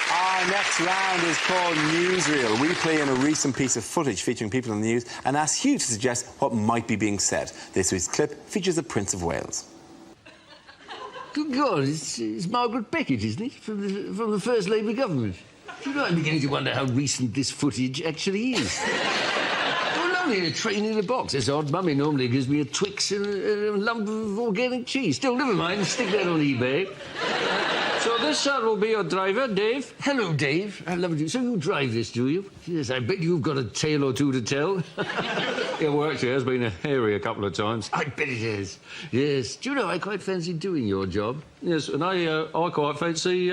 Our next round is called Newsreel. We play in a recent piece of footage featuring people in the news and ask you to suggest what might be being said. This week's clip features the Prince of Wales. Good God, it's Margaret Beckett, isn't it? From the first Labour government. Do you know, I'm beginning to wonder how recent this footage actually is. Oh, lovely, a train in a box. That's odd. Mummy normally gives me a Twix and a lump of organic cheese. Still, never mind. Stick that on eBay. So this will be your driver, Dave. Hello, Dave. I love you. So you drive this, do you? Yes, I bet you've got a tale or two to tell. Yeah, well, actually, it has been hairy a couple of times. I bet it has. Yes. Do you know, I quite fancy doing your job. Yes, and I quite fancy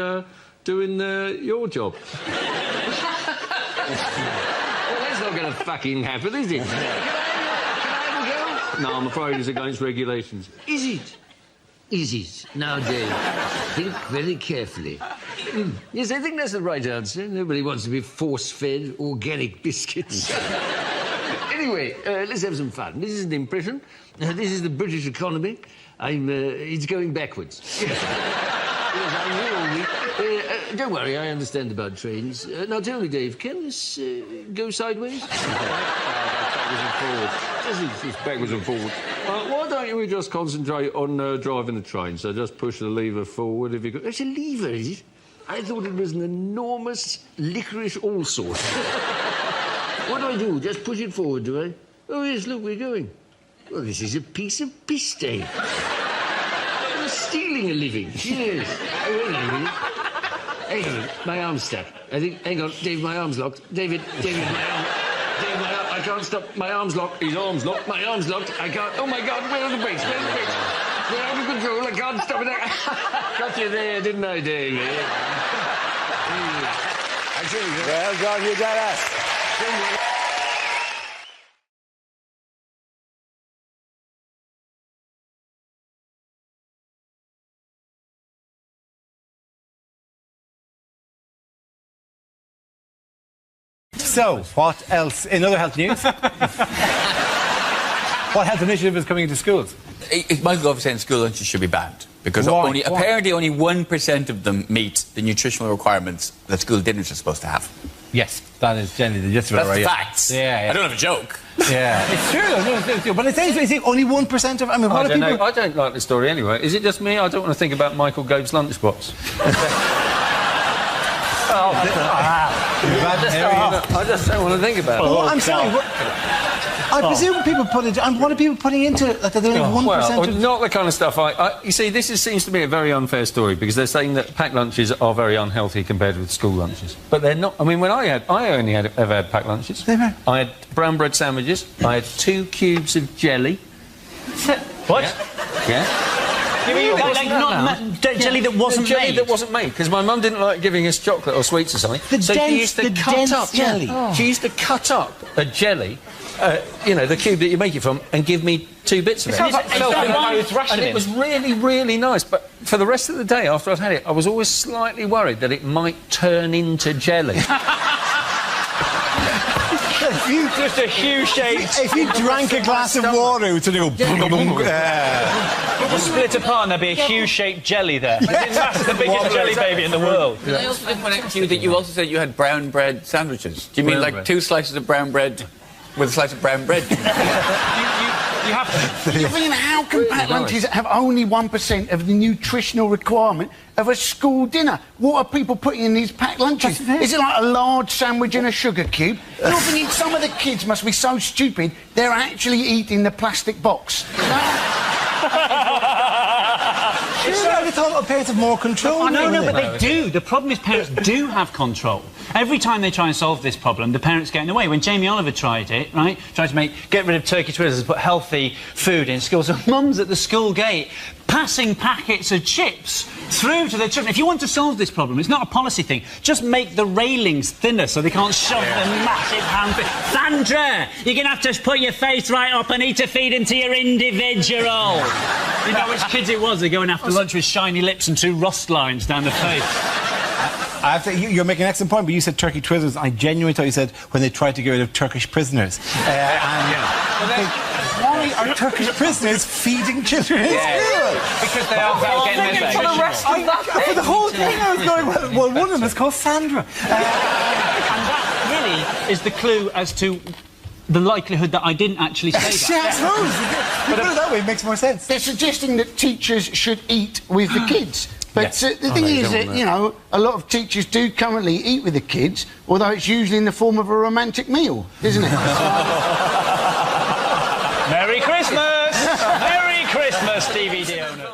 doing your job. Well, that's not going to fucking happen, is it? Can I have a go? No, I'm afraid it's against regulations. Is it? Is it? Now, Dave, think very carefully. Yes, I think that's the right answer. Nobody wants to be force-fed organic biscuits. Anyway, let's have some fun. This is an impression. This is the British economy. It's going backwards. Yes, I'm real weak. Don't worry, I understand about trains. Now tell me, Dave, can this go sideways? Backwards and forward. It's backwards and forward. Why don't we just concentrate on driving the train? So just push the lever forward if you could. It's a lever, is it? I thought it was an enormous licorice allsort. What do? Just push it forward, do I? Oh, yes, look, we're going. Well, this is a piece of piss, Dave. I'm stealing a living. Yes. Oh, wait a minute. Hang on, my arm's stuck. I think, hang on, Dave, my arm's locked. David, my arm. Dave, my arm, I can't stop. My arm's locked. His arm's locked. My arm's locked. I can't. Oh, my God, where are the brakes? Where are the brakes? They're out of control. I can't stop it. Got you there, didn't I, Dave? Well done, you did it. So, what else? In other health news? What health initiative is coming into schools? Michael Gove saying school lunches should be banned because apparently only 1% of them meet the nutritional requirements that school dinners are supposed to have. Yes, that is generally the gist of it, right? That's the facts. Yeah. I don't have a joke. Yeah, it's true. No, it's true. But it's only 1% of. I mean, what I don't know. I don't like the story anyway. Is it just me? I don't want to think about Michael Gove's lunchbox. I just don't want to think about it. Well, I'm sorry. I presume people put it. What are people putting into it? Like they're only 1%. Well, not the kind of stuff. You see, this seems to be a very unfair story because they're saying that packed lunches are very unhealthy compared with school lunches, but they're not. I mean, when I only ever had packed lunches. I had brown bread sandwiches. I had 2 cubes of jelly. What? Yeah. Jelly that wasn't made? Jelly that wasn't made, because my mum didn't like giving us chocolate or sweets or something. She used to cut up jelly. She used to cut up a jelly, you know, the cube that you make it from, and give me 2 bits of it. And it was really, really nice. But for the rest of the day after I'd had it, I was always slightly worried that it might turn into jelly. Just a huge-shaped... If you drank a glass of water, it would sort of go... Split apart and there'd be a huge-shaped jelly there. That's the biggest jelly baby in the world. I also did point out to you that you also said you had brown bread sandwiches. Do you mean like 2 slices of brown bread with a slice of brown bread? You have to. I mean, how can packed lunches have only 1% of the nutritional requirement of a school dinner? What are people putting in these packed lunches? Is it like a large sandwich and a sugar cube? You're thinking some of the kids must be so stupid they're actually eating the plastic box. I thought parents have more control. No, but they do. The problem is parents do have control. Every time they try and solve this problem, the parents get in the way. When Jamie Oliver tried it, right, tried to get rid of turkey twizzlers and put healthy food in schools, so mums at the school gate passing packets of chips through to their children. If you want to solve this problem, it's not a policy thing. Just make the railings thinner so they can't shove their massive hand. Sandra, you're going to have to put your face right up and eat a feed into your individual. You know which kids it was? They're going after lunch with shiny lips and 2 rust lines down the face. I have to, you're making an excellent point, but you said turkey twizzlers. I genuinely thought you said when they tried to get rid of Turkish prisoners. Why are Turkish prisoners feeding children in school? Because they are getting their for the rest of that for the whole thing, I was going, well, one of them is called Sandra. And that really is the clue as to the likelihood that I didn't actually say that. Yeah, I suppose. You put it that way, it makes more sense. They're suggesting that teachers should eat with the kids. But the thing is that, you know, a lot of teachers do currently eat with the kids, although it's usually in the form of a romantic meal, isn't it? Merry Christmas! Merry Christmas, DVD owner.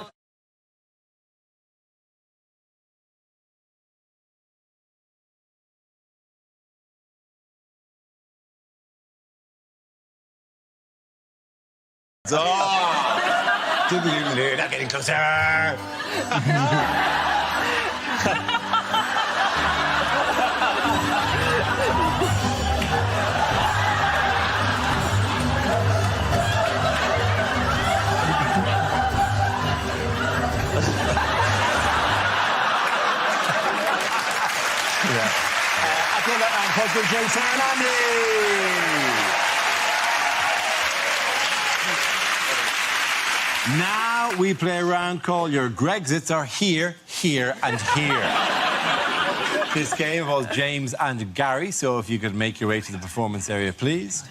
Not getting closer. Jason and Andy. Now we play a round called Your Grexits Are Here, Here and Here. This game involves James and Gary, so if you could make your way to the performance area, please.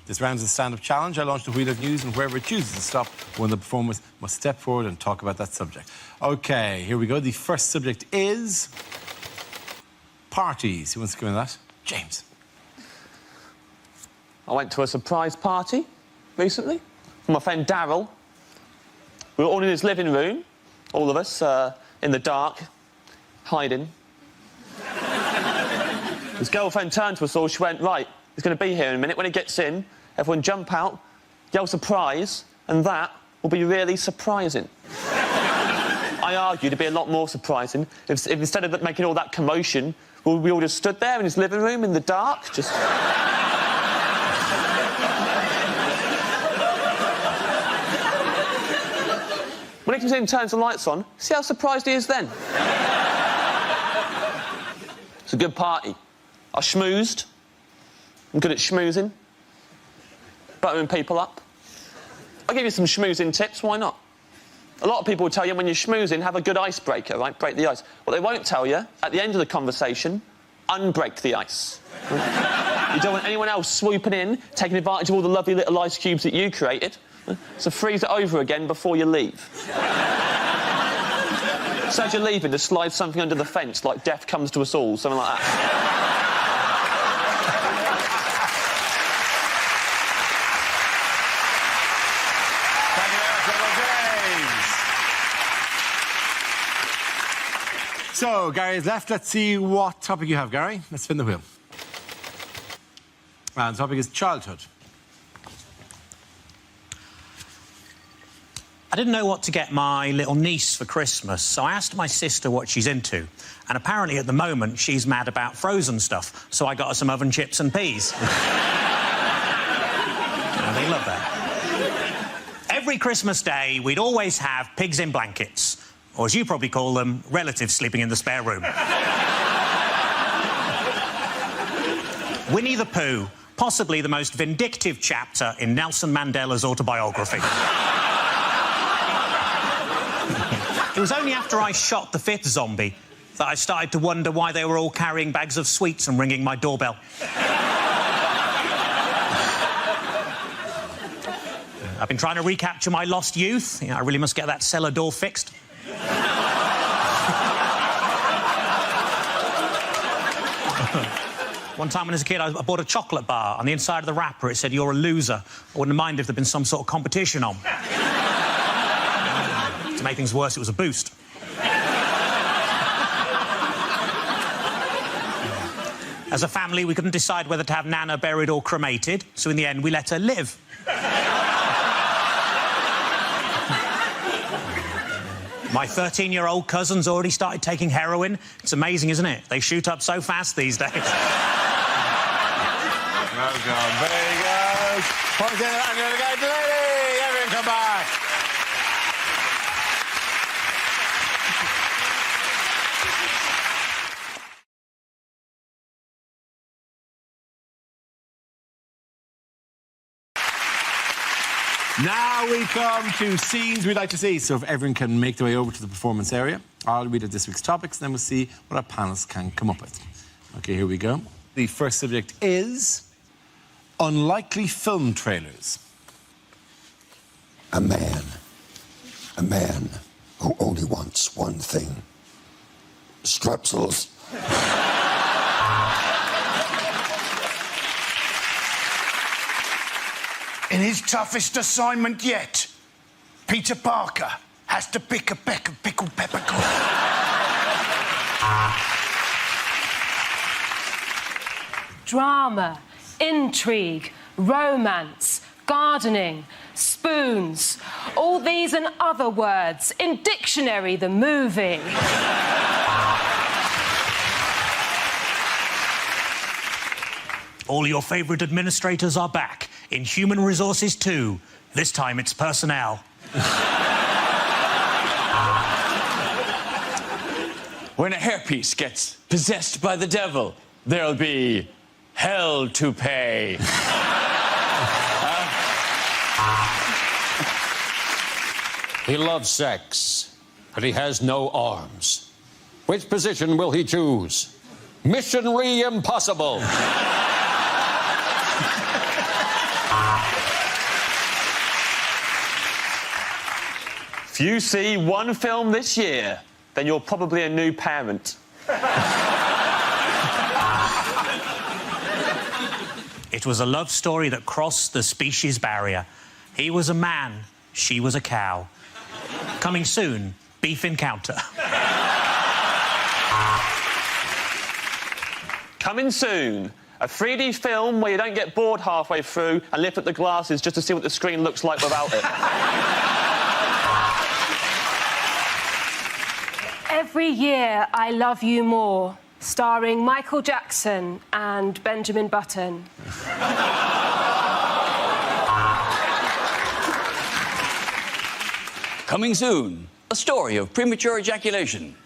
This round is a stand-up challenge. I launched the wheel of news, and wherever it chooses to stop, one of the performers must step forward and talk about that subject. OK, here we go. The first subject is parties. Who wants to go in that? James. I went to a surprise party recently for my friend Daryl. We were all in his living room, all of us, in the dark, hiding. His girlfriend turned to us all. She went, right, he's going to be here in a minute. When he gets in, everyone jump out, yell surprise, and that will be really surprising. I argued it'd be a lot more surprising if instead of making all that commotion, we all just stood there in his living room in the dark, just... When he comes in and turns the lights on, see how surprised he is then? It's a good party. I schmoozed. I'm good at schmoozing. Buttering people up. I'll give you some schmoozing tips, why not? A lot of people will tell you when you're schmoozing, have a good icebreaker, right? Break the ice. What they won't tell you, at the end of the conversation, unbreak the ice. You don't want anyone else swooping in, taking advantage of all the lovely little ice cubes that you created. So freeze it over again before you leave. So as you're leaving, just slide something under the fence, like death comes to us all, something like that. So, Gary's left. Let's see what topic you have, Gary. Let's spin the wheel. And the topic is childhood. I didn't know what to get my little niece for Christmas, so I asked my sister what she's into. And apparently, at the moment, she's mad about frozen stuff, so I got her some oven chips and peas. They love that. Every Christmas Day, we'd always have pigs in blankets, or as you probably call them, relatives sleeping in the spare room. Winnie the Pooh, possibly the most vindictive chapter in Nelson Mandela's autobiography. It was only after I shot the 5th zombie that I started to wonder why they were all carrying bags of sweets and ringing my doorbell. I've been trying to recapture my lost youth. I really must get that cellar door fixed. One time when I was a kid, I bought a chocolate bar. On the inside of the wrapper, it said, "You're a loser." I wouldn't mind if there'd been some sort of competition on. To make things worse, it was a boost. As a family, we couldn't decide whether to have Nana buried or cremated, so in the end, we let her live. My 13-year-old cousin's already started taking heroin. It's amazing, isn't it? They shoot up so fast these days. Well done. Very good. Point in, I'm going to go to Lady. Everyone come back. Now we come to scenes we'd like to see. So if everyone can make their way over to the performance area, I'll read out this week's topics, and then we'll see what our panelists can come up with. OK, here we go. The first subject is unlikely film trailers. A man who only wants one thing. Strepsils. In his toughest assignment yet, Peter Parker has to pick a peck of pickled peppercorn. Drama, intrigue, romance, gardening, spoons, all these and other words in Dictionary the movie. All your favourite administrators are back in Human Resources 2. This time it's personnel. When a hairpiece gets possessed by the devil, there'll be hell to pay. He loves sex, but he has no arms. Which position will he choose? Missionary impossible. If you see one film this year, then you're probably a new parent. It was a love story that crossed the species barrier. He was a man, she was a cow. Coming soon, Beef Encounter. Coming soon, a 3D film where you don't get bored halfway through and lift up the glasses just to see what the screen looks like without it. Every Year I Love You More, starring Michael Jackson and Benjamin Button. Coming soon, a story of premature ejaculation.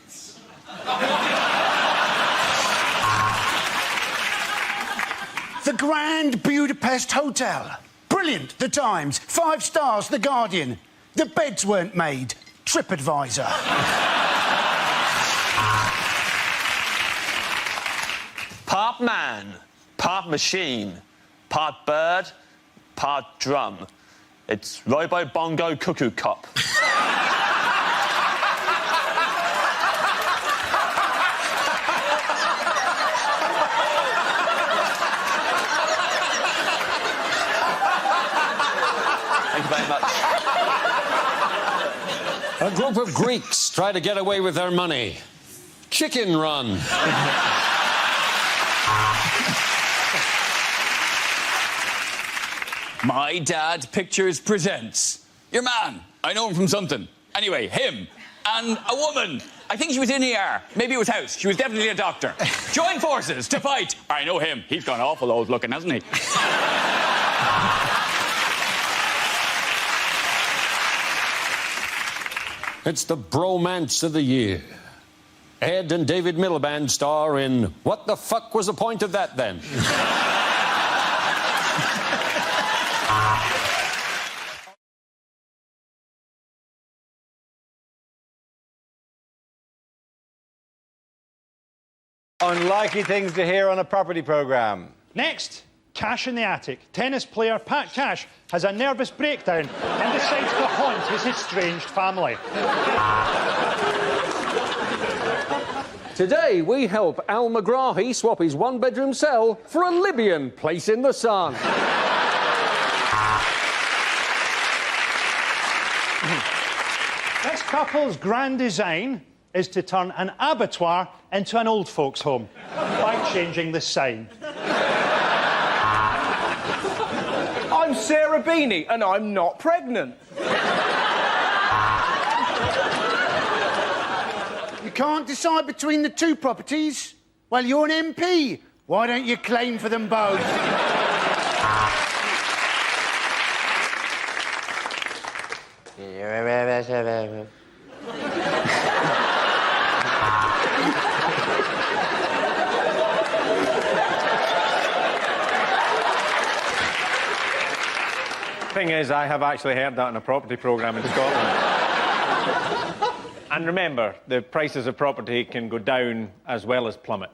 The Grand Budapest Hotel. Brilliant, The Times. 5 stars, The Guardian. The beds weren't made, TripAdvisor. Part man, part machine, part bird, part drum. It's Robo Bongo Cuckoo Cop. Thank you very much. A group of Greeks try to get away with their money. Chicken Run. My Dad Pictures presents. Your man. I know him from something. Anyway, him. And a woman. I think she was in here. Maybe it was house. She was definitely a doctor. Join forces to fight. I know him. He's gone awful old looking, hasn't he? It's the bromance of the year. Ed and David Miliband star in What the Fuck Was the Point of That Then? Unlikely things to hear on a property programme. Next, Cash in the Attic. Tennis player Pat Cash has a nervous breakdown and decides to haunt his estranged family. Today, we help Al McGrahy swap his one-bedroom cell for a Libyan place in the sun. This couple's grand design is to turn an abattoir into an old folks' home by changing the sign. I'm Sarah Beanie, and I'm not pregnant. You can't decide between the 2 properties? Well, you're an MP. Why don't you claim for them both? Thing is, I have actually heard that on a property programme in Scotland. And remember, the prices of property can go down as well as plummet.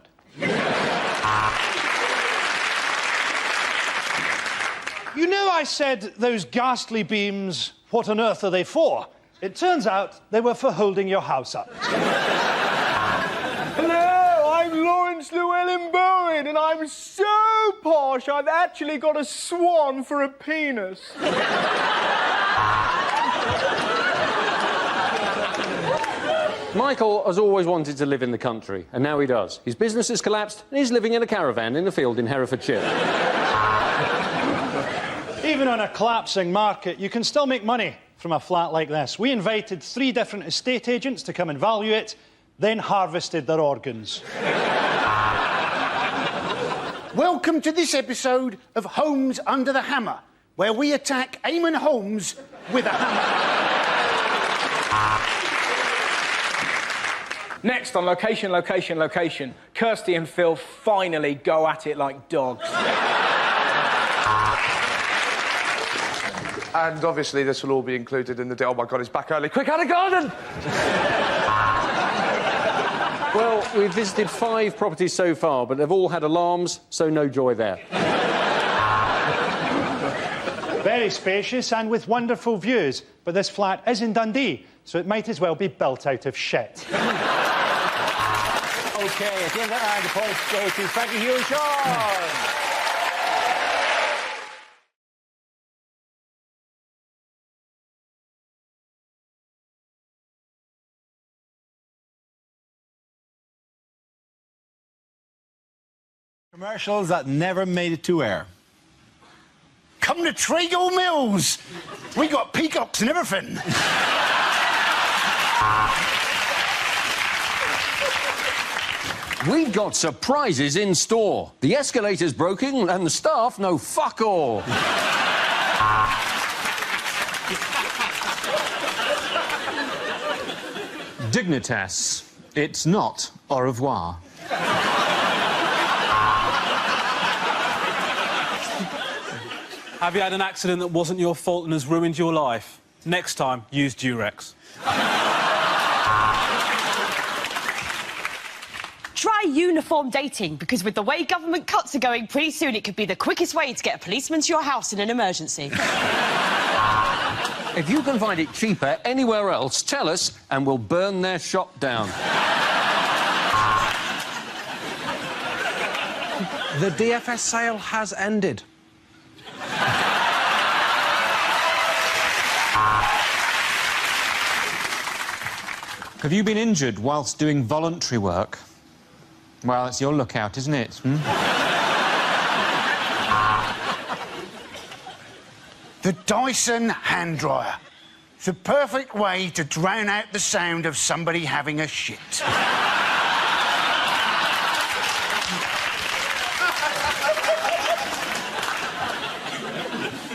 You know, I said those ghastly beams, what on earth are they for? It turns out they were for holding your house up. Hello, I'm Lawrence Llewellyn Bowen, and I'm so posh I've actually got a swan for a penis. Michael has always wanted to live in the country, and now he does. His business has collapsed, and he's living in a caravan in a field in Herefordshire. Even on a collapsing market, you can still make money from a flat like this. We invited 3 different estate agents to come and value it, then harvested their organs. Welcome to this episode of Homes Under the Hammer, where we attack Eamon Holmes with a hammer. Next on Location, Location, Location, Kirsty and Phil finally go at it like dogs. And obviously this will all be included in the... Oh, my God, he's back early. Quick, out of garden! Well, we've visited 5 properties so far, but they've all had alarms, so no joy there. Very spacious and with wonderful views, but this flat is in Dundee, so it might as well be built out of shit. OK, at the end of the round, the points go to Frankie Hugh and Sean. Commercials that never made it to air. Come to Treagle Mills. We got peacocks and everything. We've got surprises in store. The escalator's broken and the staff know fuck all. Dignitas. It's not au revoir. Have you had an accident that wasn't your fault and has ruined your life? Next time, use Durex. Try uniform dating, because with the way government cuts are going, pretty soon it could be the quickest way to get a policeman to your house in an emergency. If you can find it cheaper anywhere else, tell us and we'll burn their shop down. The DFS sale has ended. Have you been injured whilst doing voluntary work? Well, it's your lookout, isn't it? The Dyson handdryer. The perfect way to drown out the sound of somebody having a shit.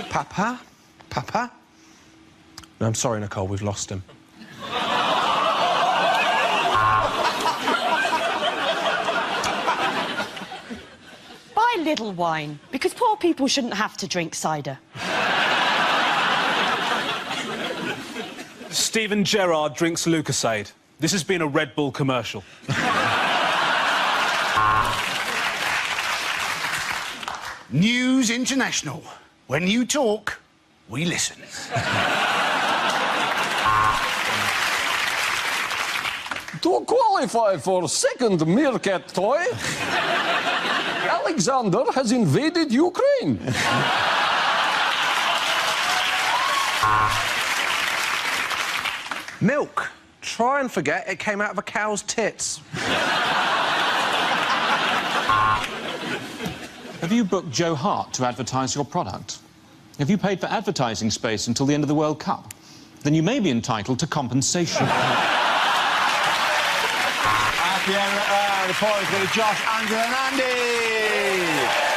Papa? Papa? No, I'm sorry, Nicole, we've lost him. Buy little wine, because poor people shouldn't have to drink cider. Steven Gerrard drinks Lucasade. This has been a Red Bull commercial. News International. When you talk, we listen. To qualify for second meerkat toy, Alexander has invaded Ukraine. Milk. Try and forget it came out of a cow's tits. Have you booked Joe Hart to advertise your product? Have you paid for advertising space until the end of the World Cup? Then you may be entitled to compensation. At the end of the round, the points go to Josh, Andrew and Andy.